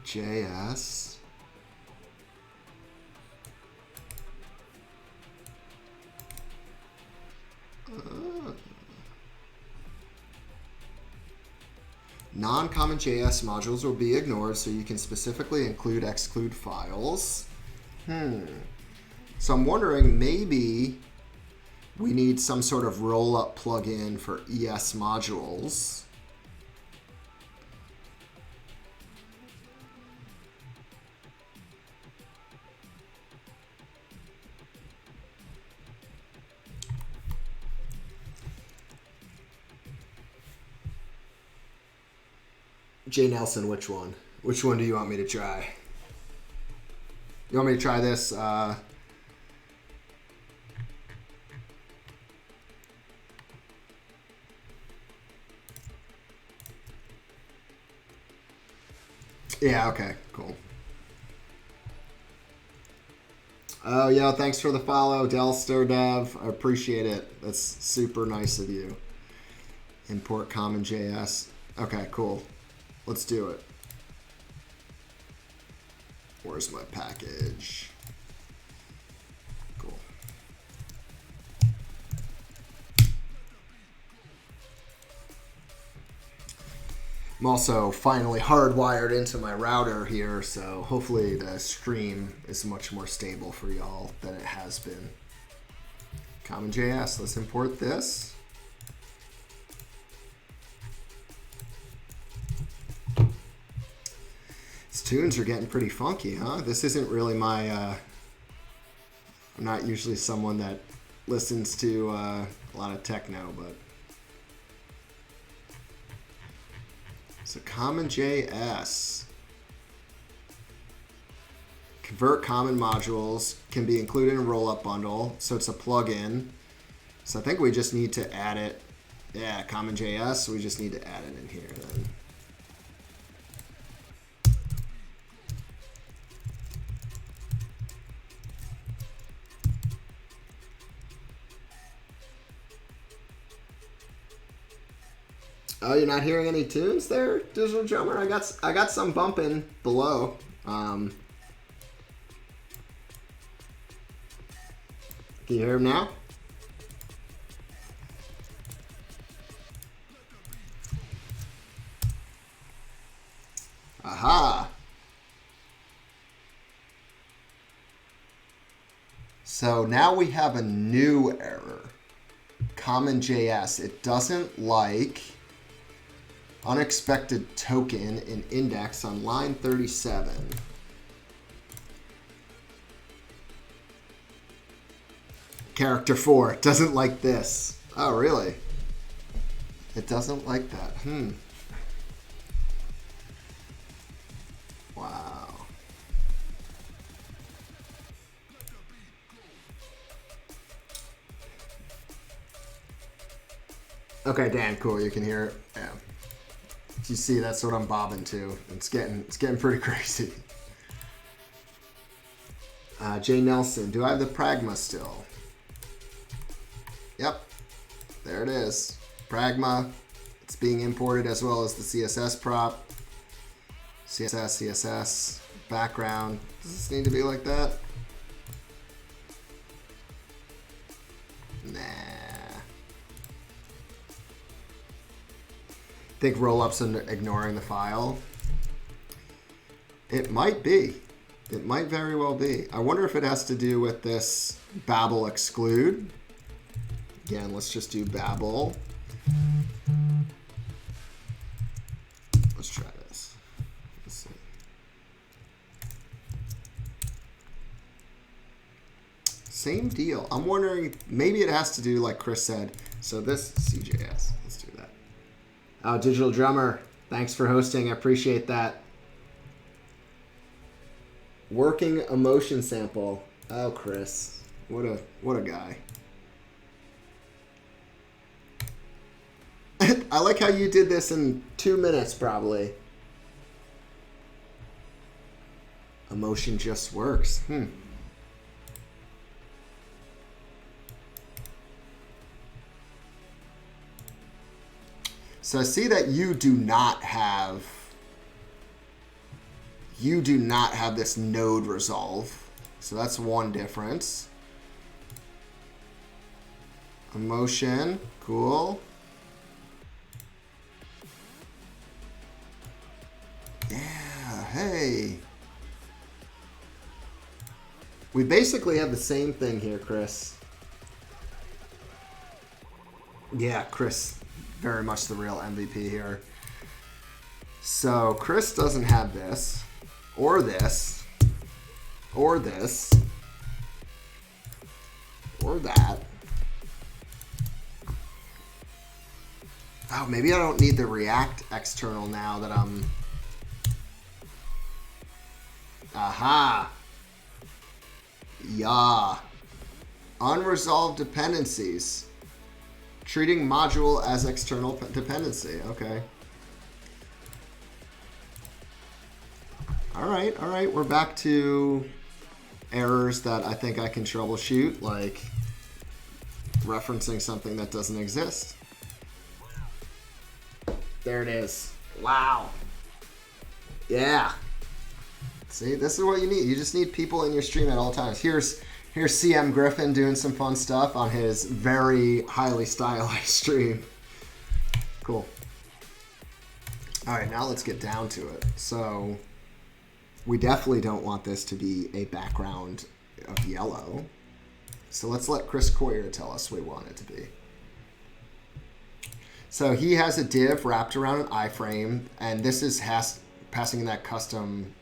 Non-CommonJS modules will be ignored, so you can specifically include, exclude files. So I'm wondering, maybe we need some sort of roll-up plugin for ES modules. Jay Nelson, which one? Which one do you want me to try? You want me to try this? Yeah, okay, cool. Oh, yeah, thanks for the follow, Delster Dev. I appreciate it. That's super nice of you. Import CommonJS. Okay, cool. Let's do it. Where's my package? Cool. I'm also finally hardwired into my router here, so hopefully the stream is much more stable for y'all than it has been. CommonJS, let's import this. Tunes are getting pretty funky, huh? This isn't really my, I'm not usually someone that listens to a lot of techno, but. So CommonJS. Convert common modules can be included in a roll-up bundle, so it's a plugin. So I think we just need to add it. Yeah, CommonJS, we just need to add it in here then. Oh, you're not hearing any tunes there, Digital Drummer? I got some bumping below. Can you hear them now? Aha! So now we have a new error. CommonJS. It doesn't like unexpected token in index on line 37. Character 4 doesn't like this. Oh, really? It doesn't like that. Wow. Okay, Dan, cool. You can hear it. Yeah. You see, that's what I'm bobbing to. It's getting pretty crazy. Jay Nelson, do I have the Pragma still? There it is. Pragma. It's being imported as well as the CSS prop. CSS, background. Does this need to be like that? Nah. Think roll-ups and ignoring the file. It might be. It might very well be. I wonder if it has to do with this Babel exclude. Again, let's just do Babel. Let's try this. Let's see. Same deal. I'm wondering, maybe it has to do like Chris said. So this CJS, let's do that. Oh, Digital Drummer, thanks for hosting. I appreciate that. Working emotion sample. Oh, Chris, what a guy. I like how you did this in 2 minutes, probably. Emotion just works. So I see that you do not have this node resolve. So that's one difference. Emotion, cool. Yeah, hey. We basically have the same thing here, Chris. Yeah, Chris, very much the real MVP here. So Chris doesn't have this, or this, or this, or that. Oh, maybe I don't need the React external now that I'm... Aha. Yeah. Unresolved dependencies. Treating module as external dependency. Okay. All right. We're back to errors that I think I can troubleshoot, like referencing something that doesn't exist. There it is. Wow. Yeah. See, this is what you need. You just need people in your stream at all times. Here's CM Griffin doing some fun stuff on his very highly stylized stream. Cool. All right, now let's get down to it. So we definitely don't want this to be a background of yellow. So let's let Chris Coyer tell us what we want it to be. So he has a div wrapped around an iframe, and this is passing in that custom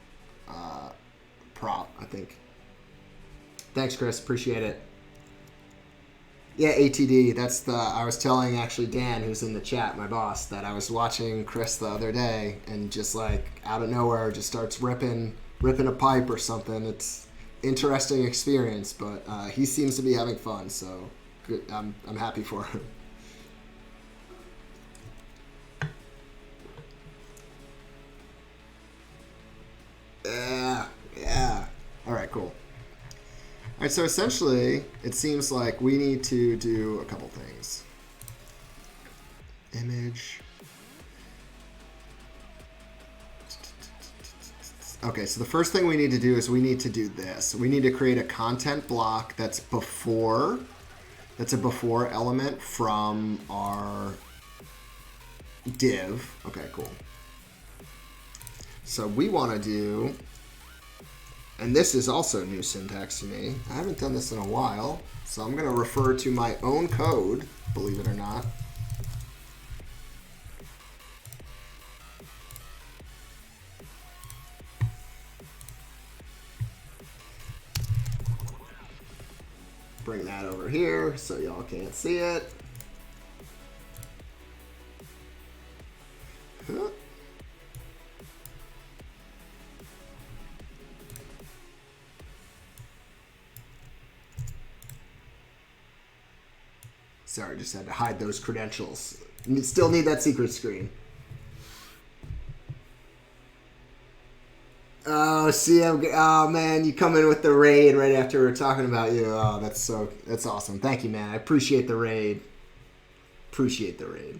prop, I think. Thanks, Chris. Appreciate it. Yeah, ATD. That's I was telling actually Dan, who's in the chat, my boss, that I was watching Chris the other day, and just like out of nowhere, just starts ripping a pipe or something. It's interesting experience, but he seems to be having fun, so good. I'm happy for him. Yeah. All right, cool. All right, so essentially, it seems like we need to do a couple things. Image. Okay, so the first thing we need to do is we need to do this. We need to create a content block that's a before element from our div. Okay, cool. So we want to do, and this is also new syntax to me. I haven't done this in a while, so I'm going to refer to my own code, believe it or not. Bring that over here so y'all can't see it. Huh. Sorry, just had to hide those credentials. Still need that secret screen. Oh, CM. Oh, man, you come in with the raid right after we were talking about you. Oh, that's awesome. Thank you, man. I appreciate the raid. appreciate the raid.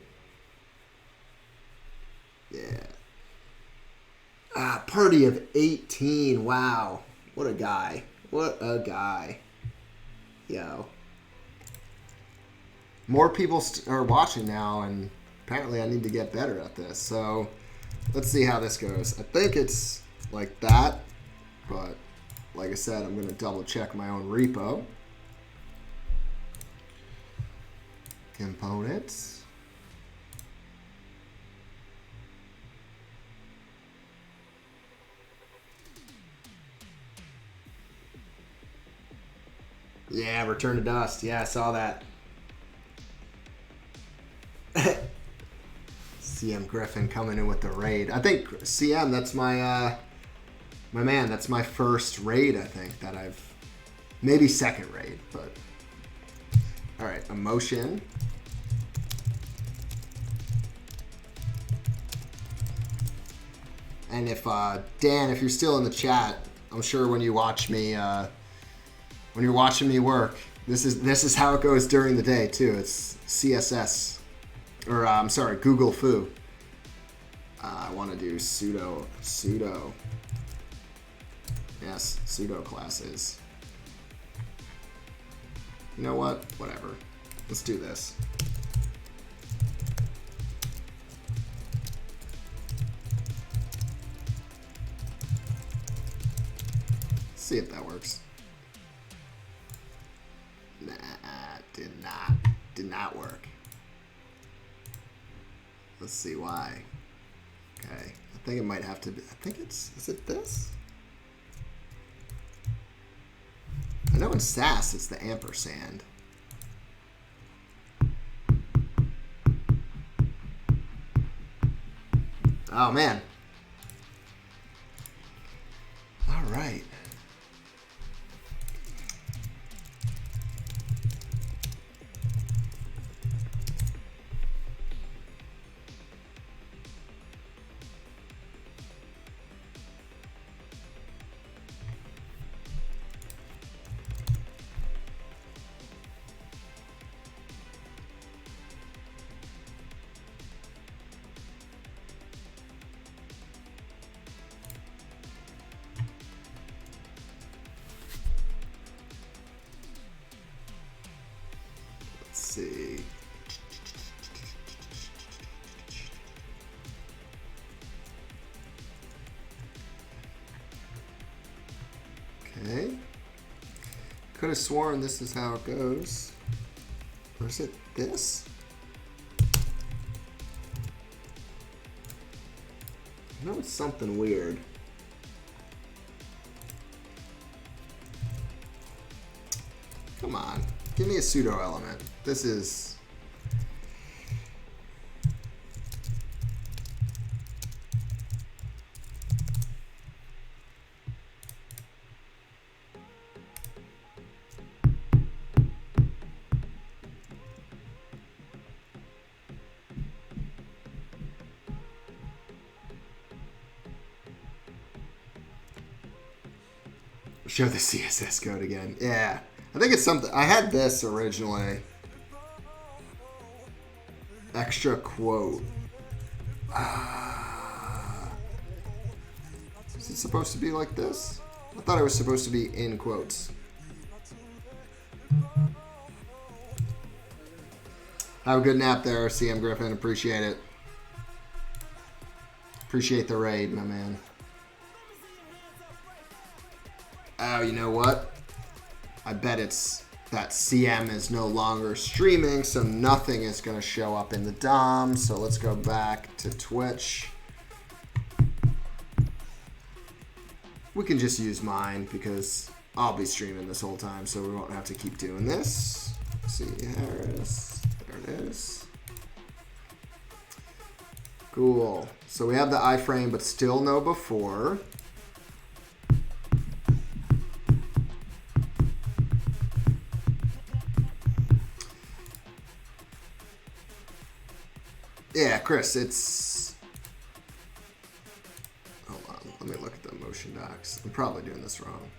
Yeah. Party of 18. Wow. What a guy. What a guy. Yo. More people are watching now, and apparently I need to get better at this. So let's see how this goes. I think it's like that, but like I said, I'm going to double check my own repo. Components. Yeah, Return to Dust. Yeah, I saw that. CM Griffin coming in with the raid. I think CM, that's my my man. That's my first raid, I think, that I've... Maybe second raid, but... Alright, Emotion. And if, Dan, if you're still in the chat, I'm sure when you watch me, when you're watching me work, this is how it goes during the day, too. It's CSS. Or, I'm sorry, Google Foo. I want to do sudo. Yes, sudo classes. You know what? Whatever. Let's do this. See if that works. Nah, did not work. Let's see why. Okay, I think it might have to be, I think it's, is it this? I know in SAS it's the ampersand. Oh man. All right. See. Okay. Could have sworn this is how it goes. Or is it this? I know it's something weird. Come on. Give me a pseudo element. This is... Show the CSS code again. Yeah. I think it's something... I had this originally. Extra quote. Is it supposed to be like this? I thought it was supposed to be in quotes. Have a good nap there, CM Griffin. Appreciate it. Appreciate the raid, my man. Oh, you know what? I bet it's that CM is no longer streaming, so nothing is going to show up in the DOM. So let's go back to Twitch. We can just use mine because I'll be streaming this whole time, so we won't have to keep doing this. C. Harris. There it is. Cool. So we have the iframe, but still no before. Yeah, Chris, it's... Hold on, let me look at the motion docs. I'm probably doing this wrong.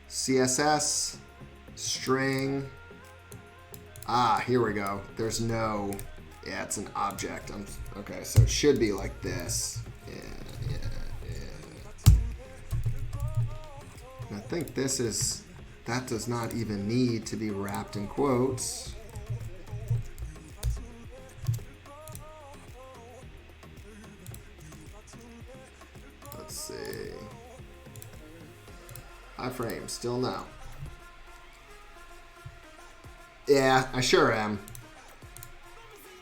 CSS, string. Ah, here we go. There's no, yeah, it's an object. Okay, so it should be like this. Yeah. And I think this is, that does not even need to be wrapped in quotes. Let's see. Iframe, still no. Yeah, I sure am.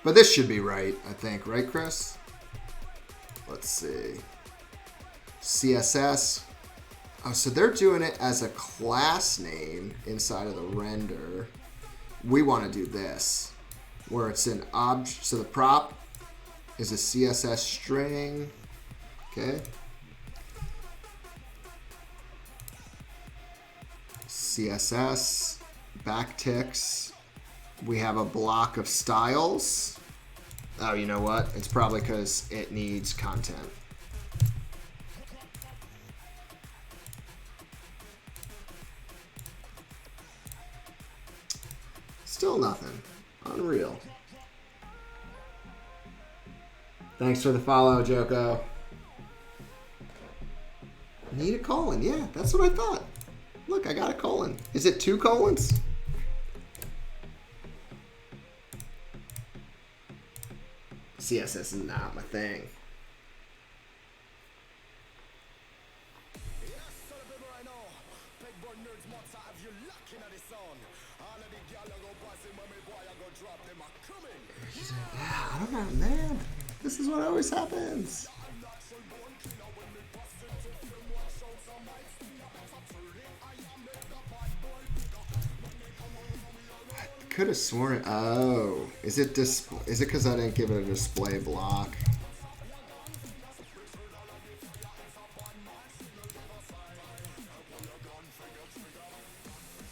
But this should be right, I think. Right, Chris? Let's see. CSS. Oh, so they're doing it as a class name inside of the render. We want to do this, where it's an object. So the prop is a CSS string. Okay. CSS, backticks. We have a block of styles. Oh, you know what? It's probably because it needs content. Still nothing. Unreal. Thanks for the follow, Joko. Need a colon. Yeah, that's what I thought. Look, I got a colon. Is it 2 colons? CSS is not my thing. Yeah, I don't know, man. This is what always happens. I could have sworn. Oh, is it because I didn't give it a display block?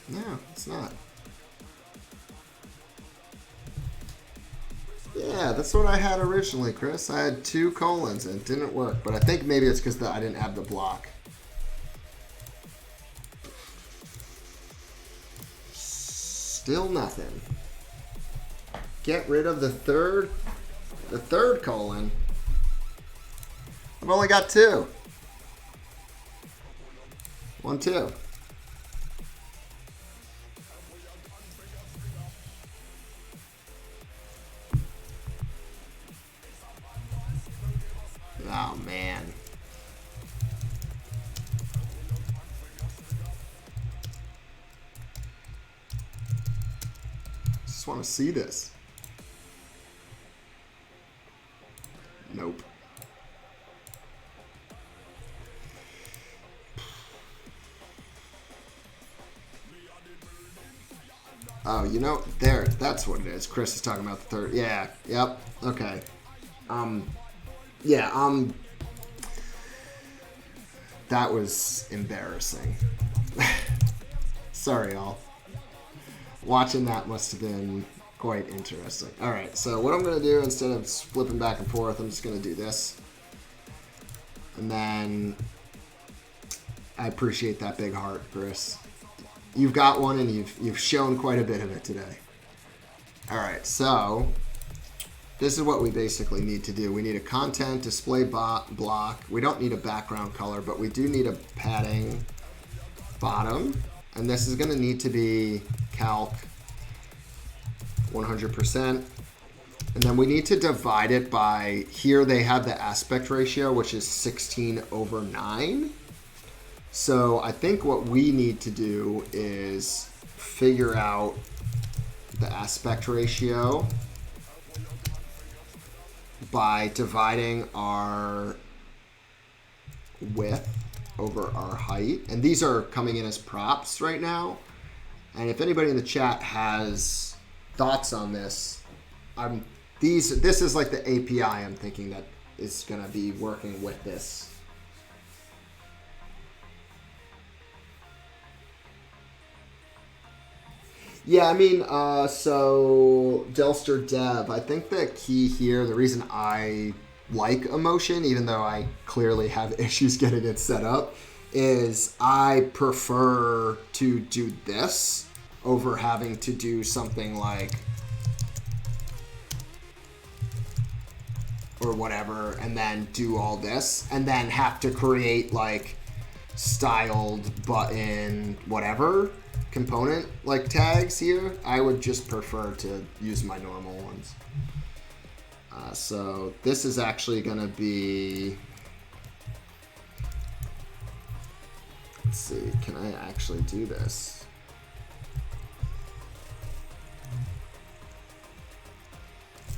No, it's not. Yeah, that's what I had originally, Chris. I had 2 colons and it didn't work, but I think maybe it's because I didn't have the block. Still nothing. Get rid of the third colon. I've only got 2. 1, 2. Oh, man. Just want to see this. Nope. Oh, you know, there, that's what it is. Chris is talking about the third. Yeah, yep, okay. Yeah, that was embarrassing. Sorry, y'all. Watching that must have been quite interesting. All right, so what I'm going to do, instead of flipping back and forth, I'm just going to do this. And then I appreciate that big heart, Chris. You've got one, and you've shown quite a bit of it today. All right, so this is what we basically need to do. We need a content display block. We don't need a background color, but we do need a padding bottom. And this is going to need to be calc 100%. And then we need to divide it by, here they have the aspect ratio, which is 16/9. So I think what we need to do is figure out the aspect ratio by dividing our width over our height. And these are coming in as props right now. And if anybody in the chat has thoughts on this, this is like the API I'm thinking that is going to be working with this. Yeah, I mean, so Delster Dev, I think the key here, the reason I like Emotion, even though I clearly have issues getting it set up, is I prefer to do this over having to do something like, or whatever, and then do all this, and then have to create like styled button whatever component like tags here. I would just prefer to use my normal ones. So this is actually going to be, let's see, can I actually do this?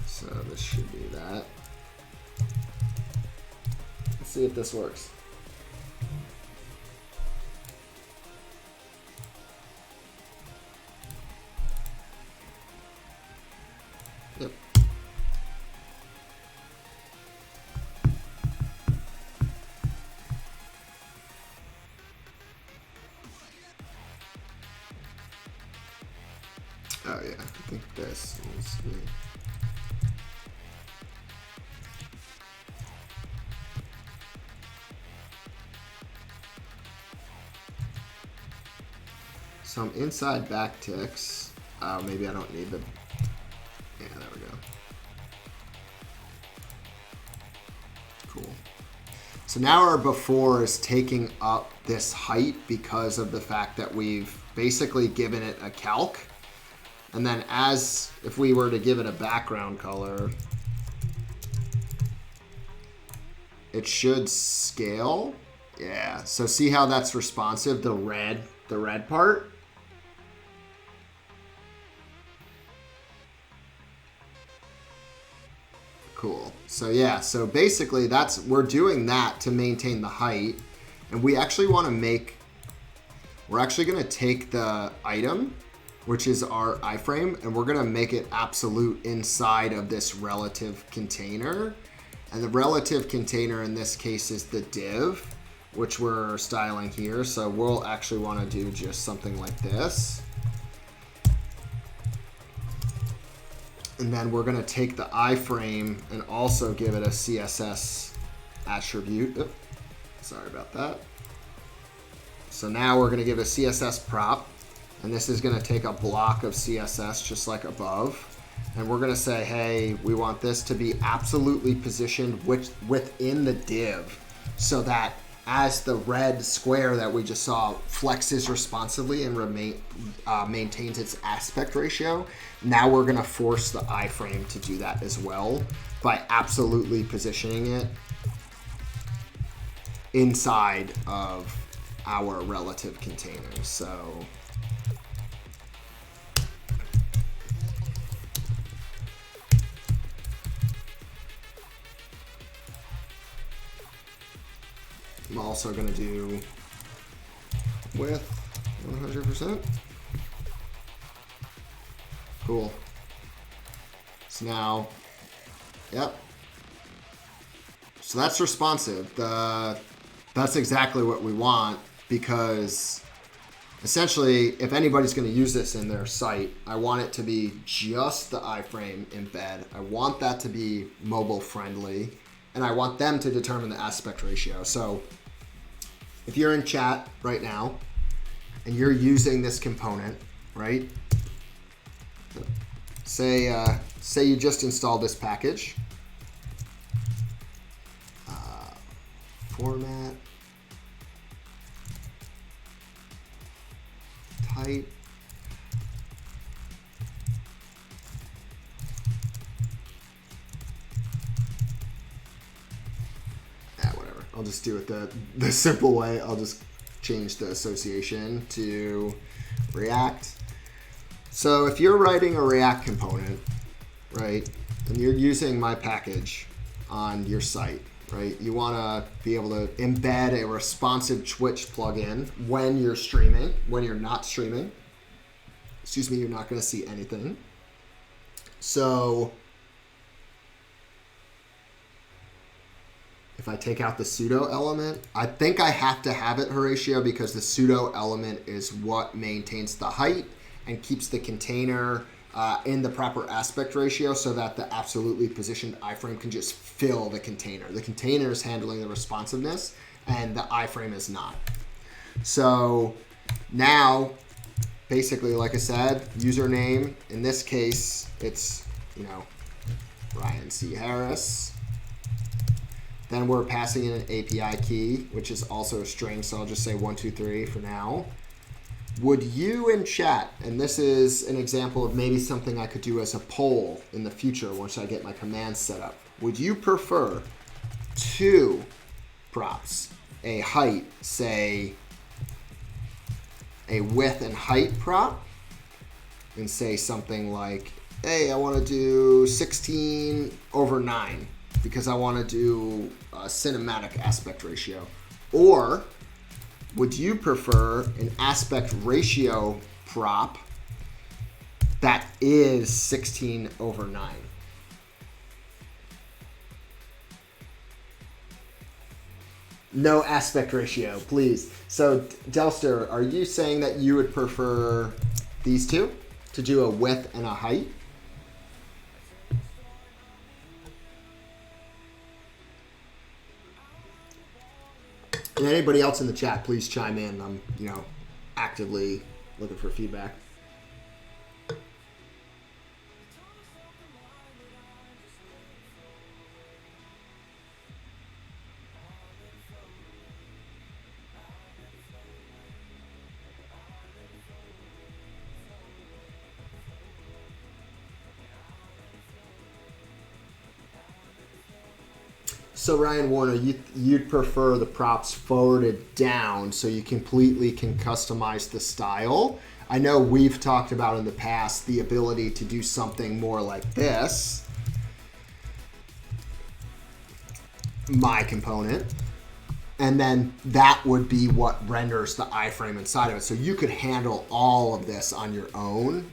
So this should be that. Let's see if this works. Yep. Oh yeah, I think this needs to be. Some inside backticks. Oh, maybe I don't need the. Yeah, there we go. Cool. So now our before is taking up this height because of the fact that we've basically given it a calc. And then as if we were to give it a background color, it should scale. Yeah, so see how that's responsive, the red part? Cool. So yeah, so basically we're doing that to maintain the height. And we actually want to we're actually going to take the item, which is our iframe, and we're going to make it absolute inside of this relative container. And the relative container in this case is the div, which we're styling here. So we'll actually want to do just something like this. And then we're going to take the iframe and also give it a CSS attribute. Oops, sorry about that. So now we're going to give a CSS prop. And this is going to take a block of CSS just like above. And we're going to say, hey, we want this to be absolutely positioned within the div so that as the red square that we just saw flexes responsively and maintains its aspect ratio, now we're going to force the iframe to do that as well by absolutely positioning it inside of our relative containers. So I'm also going to do width 100%. Cool. So now, yep. So that's responsive. That's exactly what we want, because essentially, if anybody's going to use this in their site, I want it to be just the iframe embed. I want that to be mobile friendly, and I want them to determine the aspect ratio. So if you're in chat right now and you're using this component, right? Say you just installed this package. Format. Type. Whatever. I'll just do it the simple way. I'll just change the association to React. So if you're writing a React component, right, and you're using my package on your site, right, you want to be able to embed a responsive Twitch plugin when you're streaming. When you're not streaming, excuse me, you're not going to see anything. So if I take out the pseudo element, I think I have to have it, Horatio, because the pseudo element is what maintains the height and keeps the container in the proper aspect ratio so that the absolutely positioned iframe can just fill the container. The container is handling the responsiveness and the iframe is not. So now, basically, like I said, username. In this case, it's, you know, Ryan C. Harris. Then we're passing in an API key, which is also a string, so I'll just say 123 for now. Would you in chat, and this is an example of maybe something I could do as a poll in the future once I get my commands set up, would you prefer 2 props, a height, say a width and height prop, and say something like, hey, I want to do 16/9 because I want to do a cinematic aspect ratio? Or would you prefer an aspect ratio prop that is 16/9? No aspect ratio, please. So, Delster, are you saying that you would prefer these two to do a width and a height? And anybody else in the chat, please chime in. I'm, you know, actively looking for feedback. So Ryan Warner, you'd prefer the props forwarded down so you completely can customize the style. I know we've talked about in the past the ability to do something more like this. My component. And then that would be what renders the iframe inside of it. So you could handle all of this on your own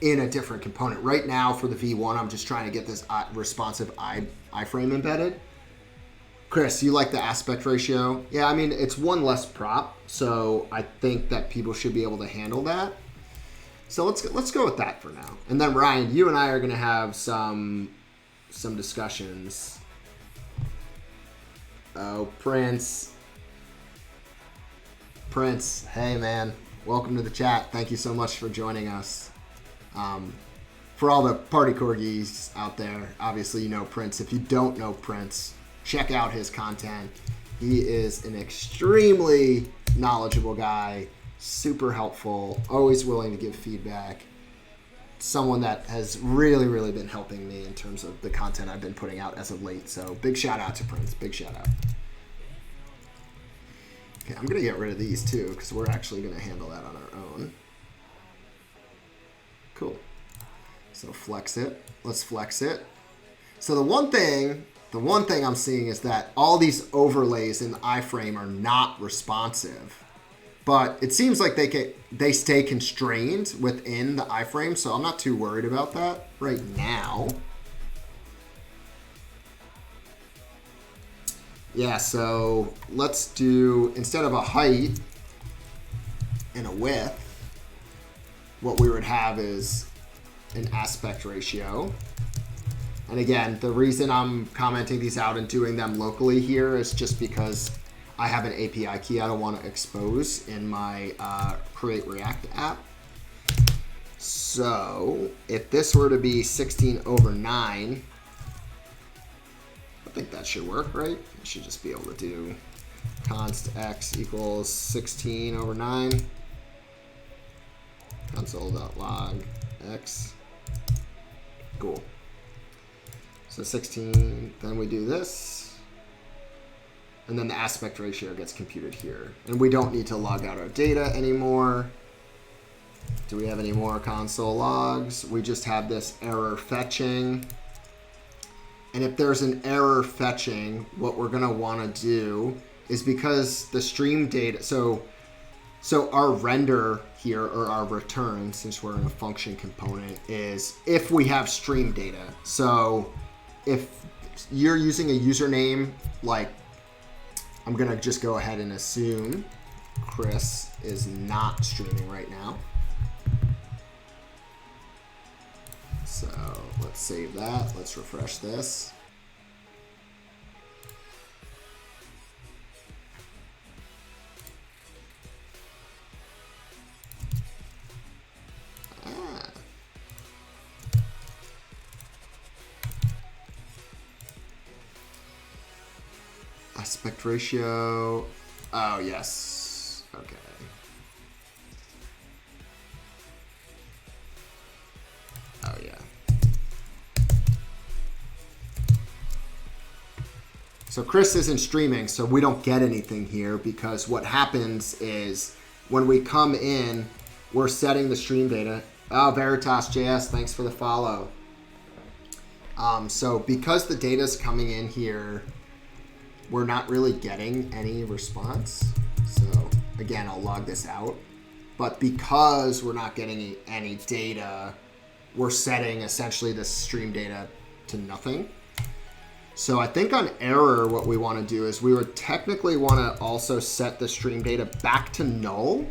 in a different component. Right now for the V1, I'm just trying to get this responsive iframe embedded. Chris, you like the aspect ratio? Yeah, I mean, it's one less prop, so I think that people should be able to handle that. So let's go with that for now. And then Ryan, you and I are going to have some discussions. Oh, Prince, hey man, welcome to the chat. Thank you so much for joining us. For all the party corgis out there, obviously you know Prince. If you don't know Prince, check out his content. He is an extremely knowledgeable guy, super helpful, always willing to give feedback. Someone that has really, really been helping me in terms of the content I've been putting out as of late. So big shout out to Prince, big shout out. Okay, I'm gonna get rid of these too because we're actually gonna handle that on our own. Cool. So flex it, let's flex it. So the one thing I'm seeing is that all these overlays in the iframe are not responsive, but it seems like they stay constrained within the iframe, so I'm not too worried about that right now. Yeah, so let's do, instead of a height and a width, what we would have is an aspect ratio. And again, the reason I'm commenting these out and doing them locally here is just because I have an API key I don't want to expose in my Create React app. So if this were to be 16/9, I think that should work, right? I should just be able to do const x equals 16/9 console.log x. Cool. So 16, then we do this, and then the aspect ratio gets computed here. And we don't need to log out our data anymore. Do we have any more console logs? We just have this error fetching. And if there's an error fetching, what we're gonna wanna do is, because the stream data, so our render here, or our return, since we're in a function component, is if we have stream data. So if you're using a username, like, I'm gonna just go ahead and assume Chris is not streaming right now. So let's save that. Let's refresh this. Aspect ratio. Oh, yes. Okay. Oh, yeah. So Chris isn't streaming, so we don't get anything here, because what happens is when we come in, we're setting the stream data. Oh, Veritas JS, thanks for the follow. So because the data is coming in here, we're not really getting any response. So again, I'll log this out. But because we're not getting any data, we're setting essentially the stream data to nothing. So I think on error, what we want to do is we would technically want to also set the stream data back to null,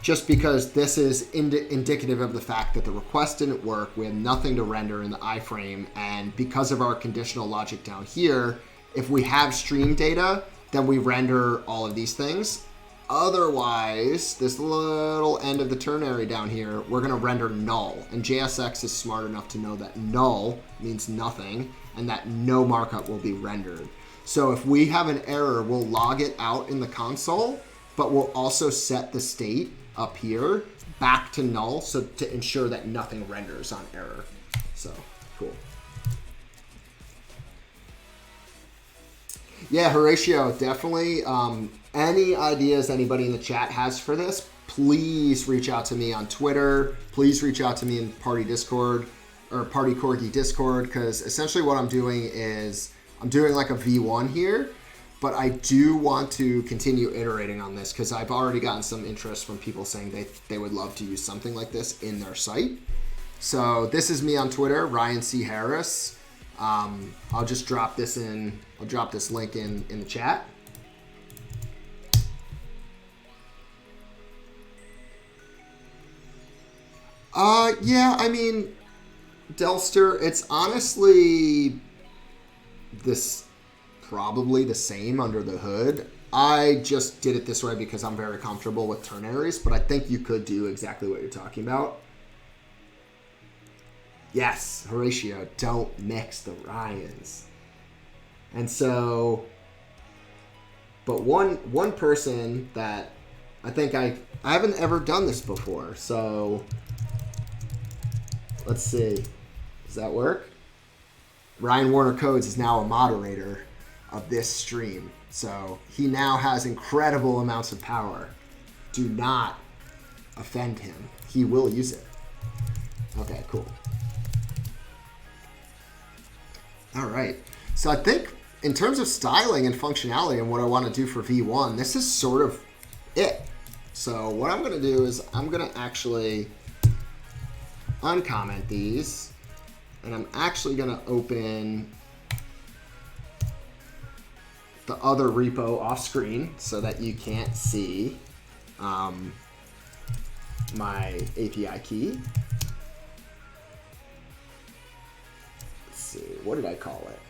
just because this is indicative of the fact that the request didn't work. We have nothing to render in the iframe. And because of our conditional logic down here, if we have stream data, then we render all of these things. Otherwise, this little end of the ternary down here, we're going to render null. And JSX is smart enough to know that null means nothing and that no markup will be rendered. So if we have an error, we'll log it out in the console, but we'll also set the state up here back to null, so to ensure that nothing renders on error. So cool. Yeah, Horatio, definitely. Any ideas anybody in the chat has for this, please reach out to me on Twitter. Please reach out to me in Party Discord or Party Corgi Discord, because essentially what I'm doing is I'm doing like a V1 here, but I do want to continue iterating on this because I've already gotten some interest from people saying they would love to use something like this in their site. So this is me on Twitter, Ryan C. Harris. I'll just drop this in. I'll drop this link in the chat. Yeah, I mean, Delster, it's honestly probably the same under the hood. I just did it this way because I'm very comfortable with ternaries, but I think you could do exactly what you're talking about. Yes, Horatio, don't mix the Ryans. And so, but one person that I think I haven't ever done this before, so let's see. Does that work? Ryan Warner Codes is now a moderator of this stream, so he now has incredible amounts of power. Do not offend him. He will use it. Okay, cool. All right. So I think in terms of styling and functionality and what I want to do for V1, this is sort of it. So what I'm going to do is I'm going to actually uncomment these, and I'm actually going to open the other repo off screen so that you can't see my API key. Let's see, what did I call it?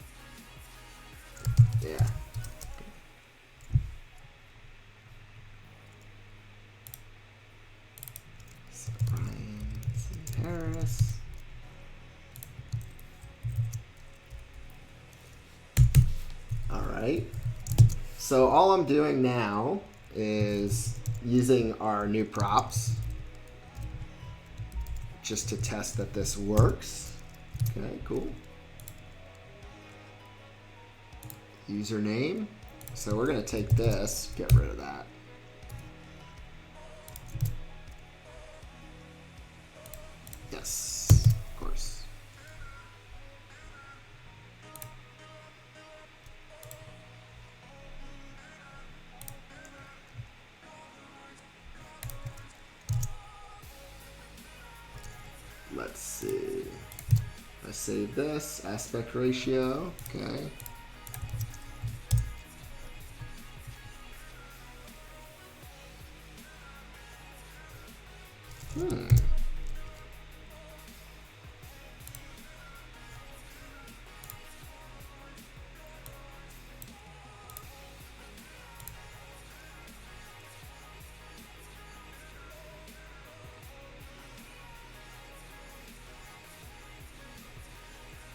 Yeah. So Ryan C. Harris. All right. So all I'm doing now is using our new props just to test that this works. Okay, cool. Username. So we're going to take this, get rid of that. Yes, of course. Let's see. I save this, aspect ratio, okay.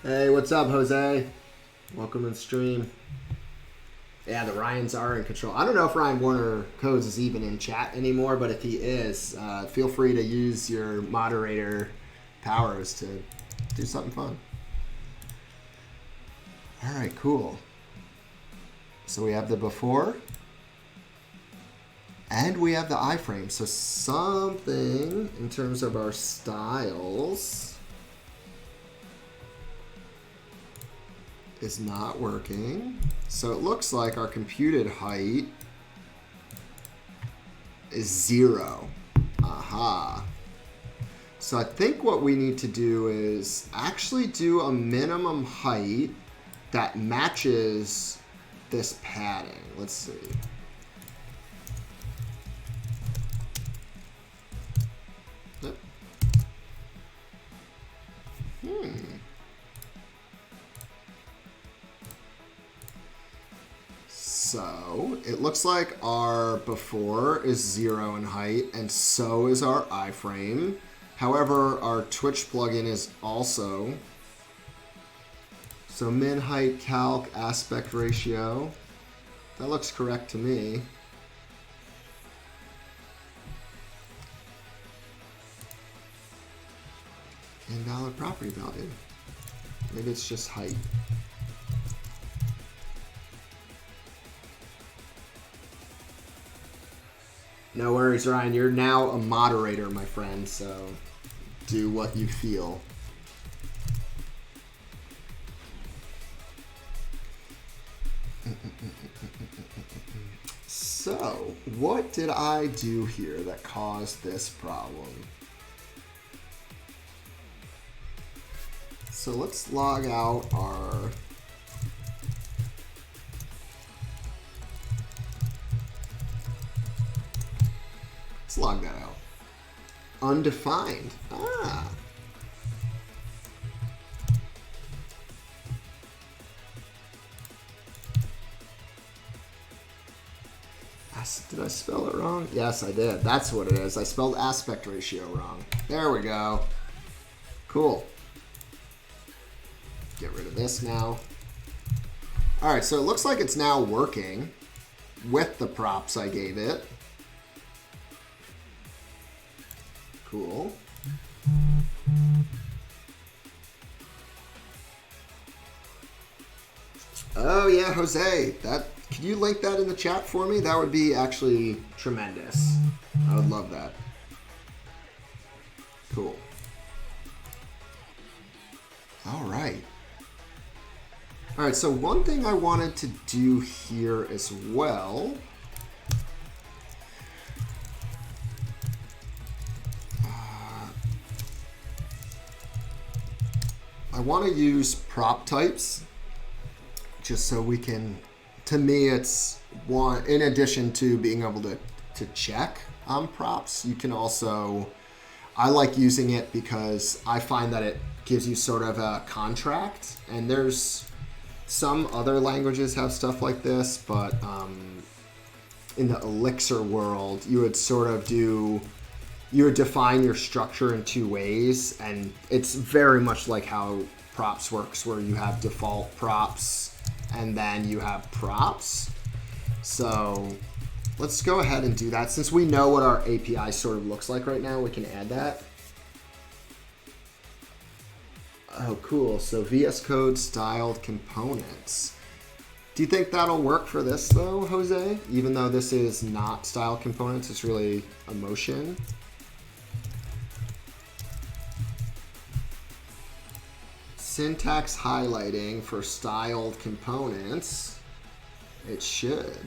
Hey, what's up, Jose? Welcome to the stream. Yeah, the Ryans are in control. I don't know if Ryan Warner Codes is even in chat anymore, but if he is, feel free to use your moderator powers to do something fun. All right, cool. So we have the before, and we have the iframe. So something in terms of our styles is not working. So it looks like our computed height is 0. Aha. So I think what we need to do is actually do a minimum height that matches this padding. Let's see. Yep. So it looks like our before is 0 in height, and so is our iframe. However, our Twitch plugin is also. So min height calc aspect ratio. That looks correct to me. Invalid property value. Maybe it's just height. No worries, Ryan. You're now a moderator, my friend, so do what you feel. So, what did I do here that caused this problem? So let's log out our log that out. Undefined. Ah. Did I spell it wrong? Yes, I did. That's what it is. I spelled aspect ratio wrong. There we go. Cool. Get rid of this now. All right, so it looks like it's now working with the props I gave it. Cool. Oh yeah, Jose. Can you link that in the chat for me? That would be actually tremendous. I would love that. Cool. All right. All right, so one thing I wanted to do here as well. I want to use prop types just so we can, to me, it's one, in addition to being able to check on props, you can also, I like using it because I find that it gives you sort of a contract, and there's some other languages have stuff like this, but in the Elixir world, you would sort of do, you would define your structure in two ways, and it's very much like how props works, where you have default props and then you have props. So let's go ahead and do that. Since we know what our API sort of looks like right now, we can add that. Oh, cool. So VS Code styled components. Do you think that'll work for this though, Jose? Even though this is not styled components, it's really a motion. Syntax highlighting for styled components. It should.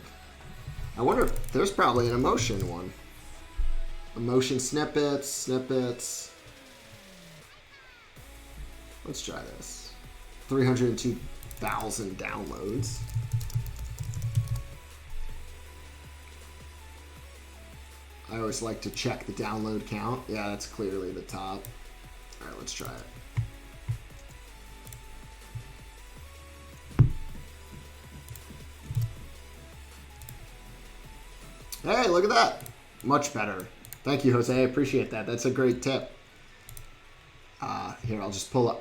I wonder if there's probably an emotion one. Emotion snippets. Let's try this. 302,000 downloads. I always like to check the download count. Yeah, that's clearly the top. All right, let's try it. Hey, look at that. Much better. Thank you, Jose. I appreciate that. That's a great tip. Here, I'll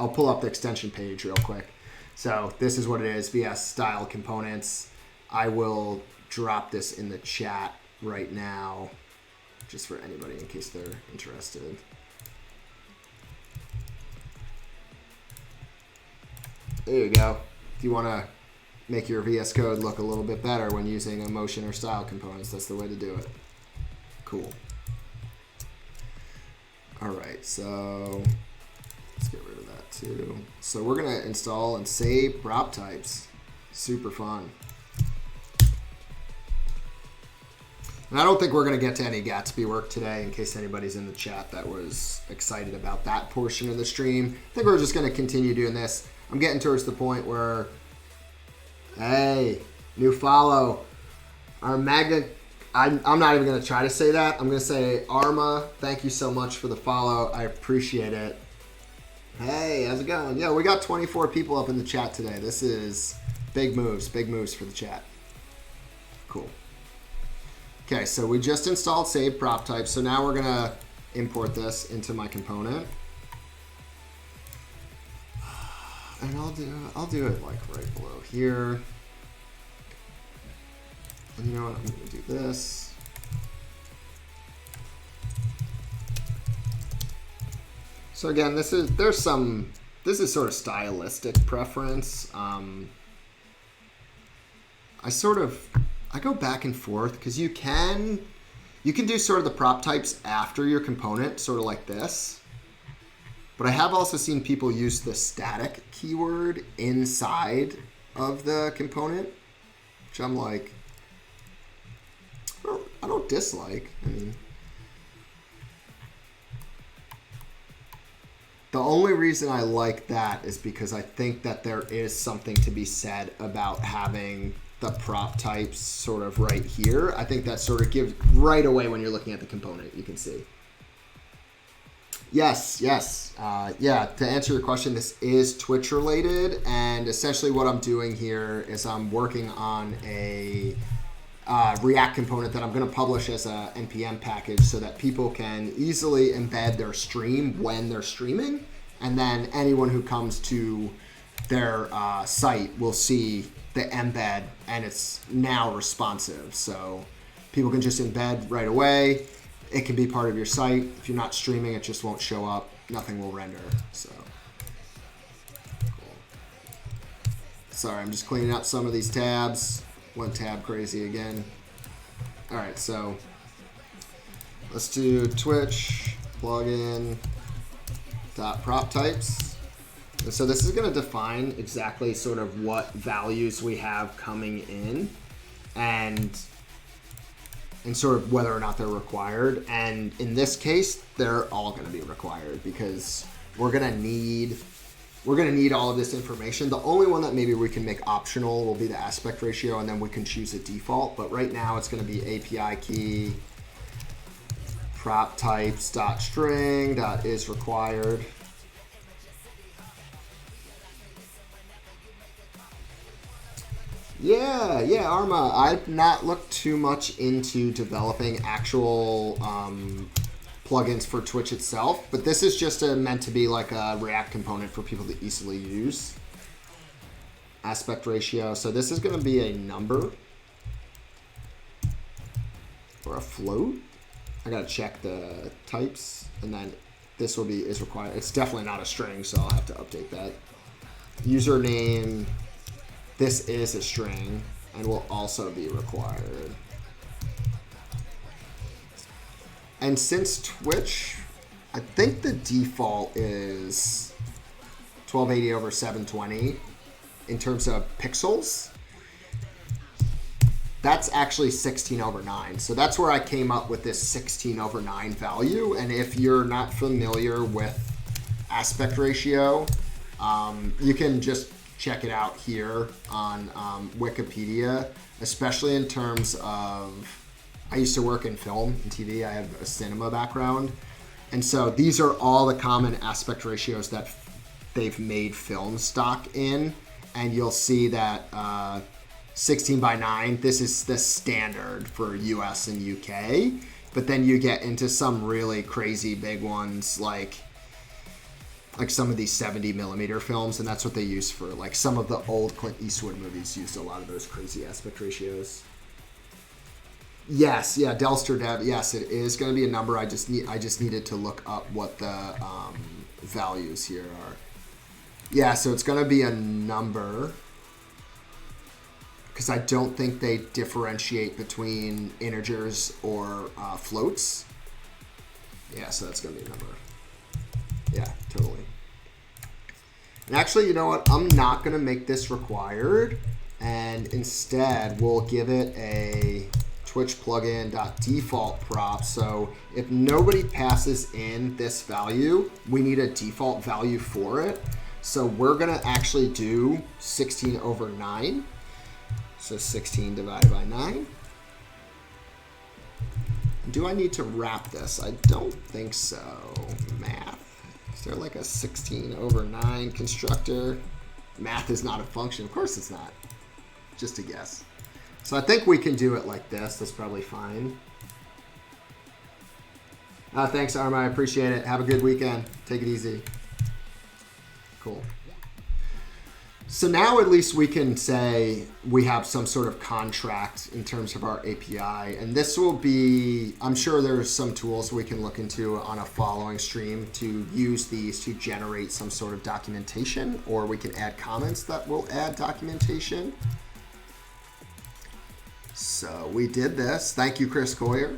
pull up the extension page real quick. So this is what it is, VS style components. I will drop this in the chat right now, just for anybody in case they're interested. There you go. If you want to make your VS Code look a little bit better when using emotion or style components, that's the way to do it. Cool. All right, so let's get rid of that too. So we're gonna install and save prop types. Super fun. And I don't think we're gonna get to any Gatsby work today, in case anybody's in the chat that was excited about that portion of the stream. I think we're just gonna continue doing this. I'm getting towards the point where, hey, new follow. Our magnet, I'm not even going to try to say that. I'm going to say, Arma, thank you so much for the follow. I appreciate it. Hey, how's it going? Yeah, we got 24 people up in the chat today. This is big moves for the chat. Cool. Okay, so we just installed save prop type. So now we're going to import this into my component. And I'll do it like right below here. And you know what? I'm gonna do this. So again, this is sort of stylistic preference. I go back and forth because you can do sort of the prop types after your component, sort of like this. But I have also seen people use the static keyword inside of the component, which I'm like, I don't dislike. I mean, the only reason I like that is because I think that there is something to be said about having the prop types sort of right here. I think that sort of gives right away when you're looking at the component, you can see. Yes. Yeah, to answer your question, this is Twitch related, and essentially what I'm doing here is I'm working on a React component that I'm going to publish as a NPM package so that people can easily embed their stream when they're streaming, and then anyone who comes to their site will see the embed, and it's now responsive. So people can just embed right away. It can be part of your site. If you're not streaming, it just won't show up. Nothing will render. So, cool. Sorry, I'm just cleaning up some of these tabs. Went tab crazy again. All right, so let's do Twitch plugin dot prop types. And so this is going to define exactly sort of what values we have coming in, and sort of whether or not they're required. And in this case, they're all going to be required because we're going to need all of this information. The only one that maybe we can make optional will be the aspect ratio, and then we can choose a default. But right now it's going to be API key prop types dot string dot is required. Yeah, Arma. I've not looked too much into developing actual plugins for Twitch itself, but this is just meant to be like a React component for people to easily use. Aspect ratio. So this is going to be a number or a float. I got to check the types, and then this will be is required. It's definitely not a string, so I'll have to update that. Username. This is a string and will also be required. And since Twitch, I think the default is 1280 over 720 in terms of pixels. That's actually 16 over 9. So that's where I came up with this 16 over 9 value. And if you're not familiar with aspect ratio, you can just check it out here on Wikipedia, especially in terms of, I used to work in film and TV. I have a cinema background. And so these are all the common aspect ratios that they've made film stock in. And you'll see that 16 by 9, this is the standard for US and UK. But then you get into some really crazy big ones like like some of these 70 millimeter films, and that's what they use for like some of the old Clint Eastwood movies used a lot of those crazy aspect ratios. Yes, yeah, Delster Dev. Yes, it is going to be a number. I just needed to look up what the values here are. Yeah, so it's going to be a number because I don't think they differentiate between integers or floats. Yeah, so that's going to be a number. Yeah, totally. And actually, you know what? I'm not going to make this required, and instead we'll give it a Twitch plugin.default prop. So if nobody passes in this value, we need a default value for it. So we're going to actually do 16 over 9. So 16 divided by 9. Do I need to wrap this? I don't think so. Math. Is there like a 16 over 9 constructor? Math is not a function. Of course it's not. Just a guess. So I think we can do it like this. That's probably fine. Thanks, Arma. I appreciate it. Have a good weekend. Take it easy. Cool. So now at least we can say we have some sort of contract in terms of our API. And this will be, I'm sure there's some tools we can look into on a following stream to use these to generate some sort of documentation, or we can add comments that will add documentation. So we did this. Thank you, Chris Coyer.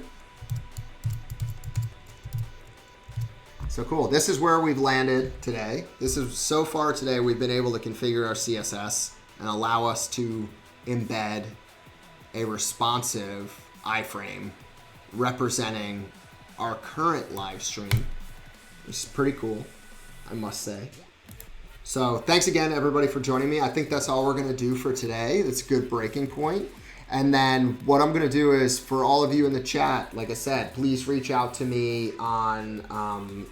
So cool. This is where we've landed today. This is so far today we've been able to configure our CSS and allow us to embed a responsive iframe representing our current live stream, which is pretty cool, I must say. So thanks again, everybody, for joining me. I think that's all we're going to do for today. That's a good breaking point. And then what I'm going to do is, for all of you in the chat, like I said, please reach out to me on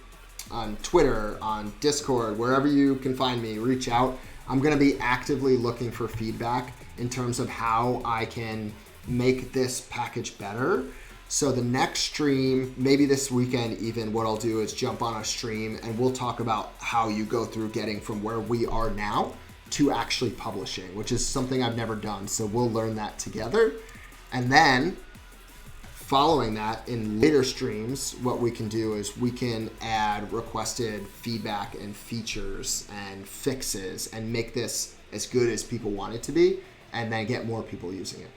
Twitter, on Discord, wherever you can find me, reach out. I'm going to be actively looking for feedback in terms of how I can make this package better. So the next stream, maybe this weekend even, what I'll do is jump on a stream and we'll talk about how you go through getting from where we are now to actually publishing, which is something I've never done. So we'll learn that together. And then following that, in later streams, what we can do is we can add requested feedback and features and fixes and make this as good as people want it to be, and then get more people using it.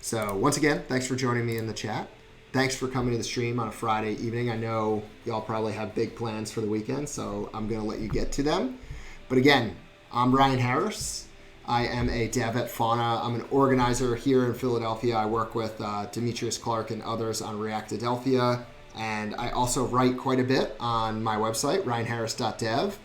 So once again, thanks for joining me in the chat. Thanks for coming to the stream on a Friday evening. I know y'all probably have big plans for the weekend, so I'm going to let you get to them. But again, I'm Ryan Harris. I am a dev at Fauna. I'm an organizer here in Philadelphia. I work with Demetrius Clark and others on React-Adelphia. And I also write quite a bit on my website, ryanharris.dev.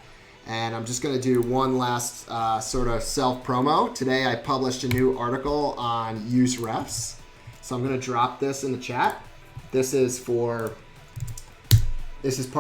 And I'm just going to do one last sort of self-promo. Today I published a new article on use refs. So I'm going to drop this in the chat. This is part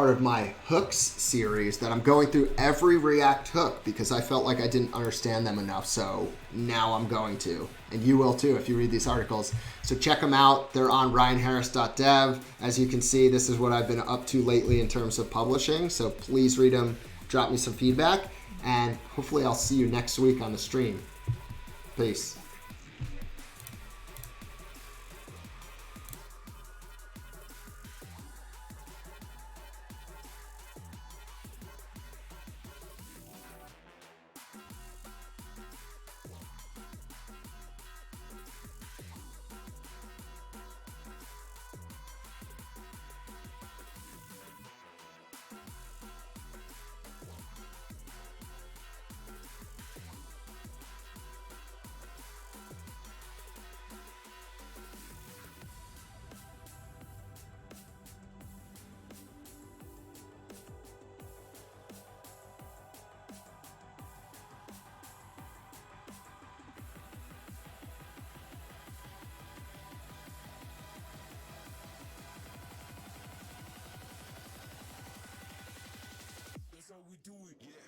of my hooks series that I'm going through every React hook because I felt like I didn't understand them enough. So now I'm going to, and you will too if you read these articles. So check them out. They're on ryanharris.dev. As you can see, this is what I've been up to lately in terms of publishing. So please read them, drop me some feedback, and hopefully I'll see you next week on the stream. Peace. That's how we do it. Yeah.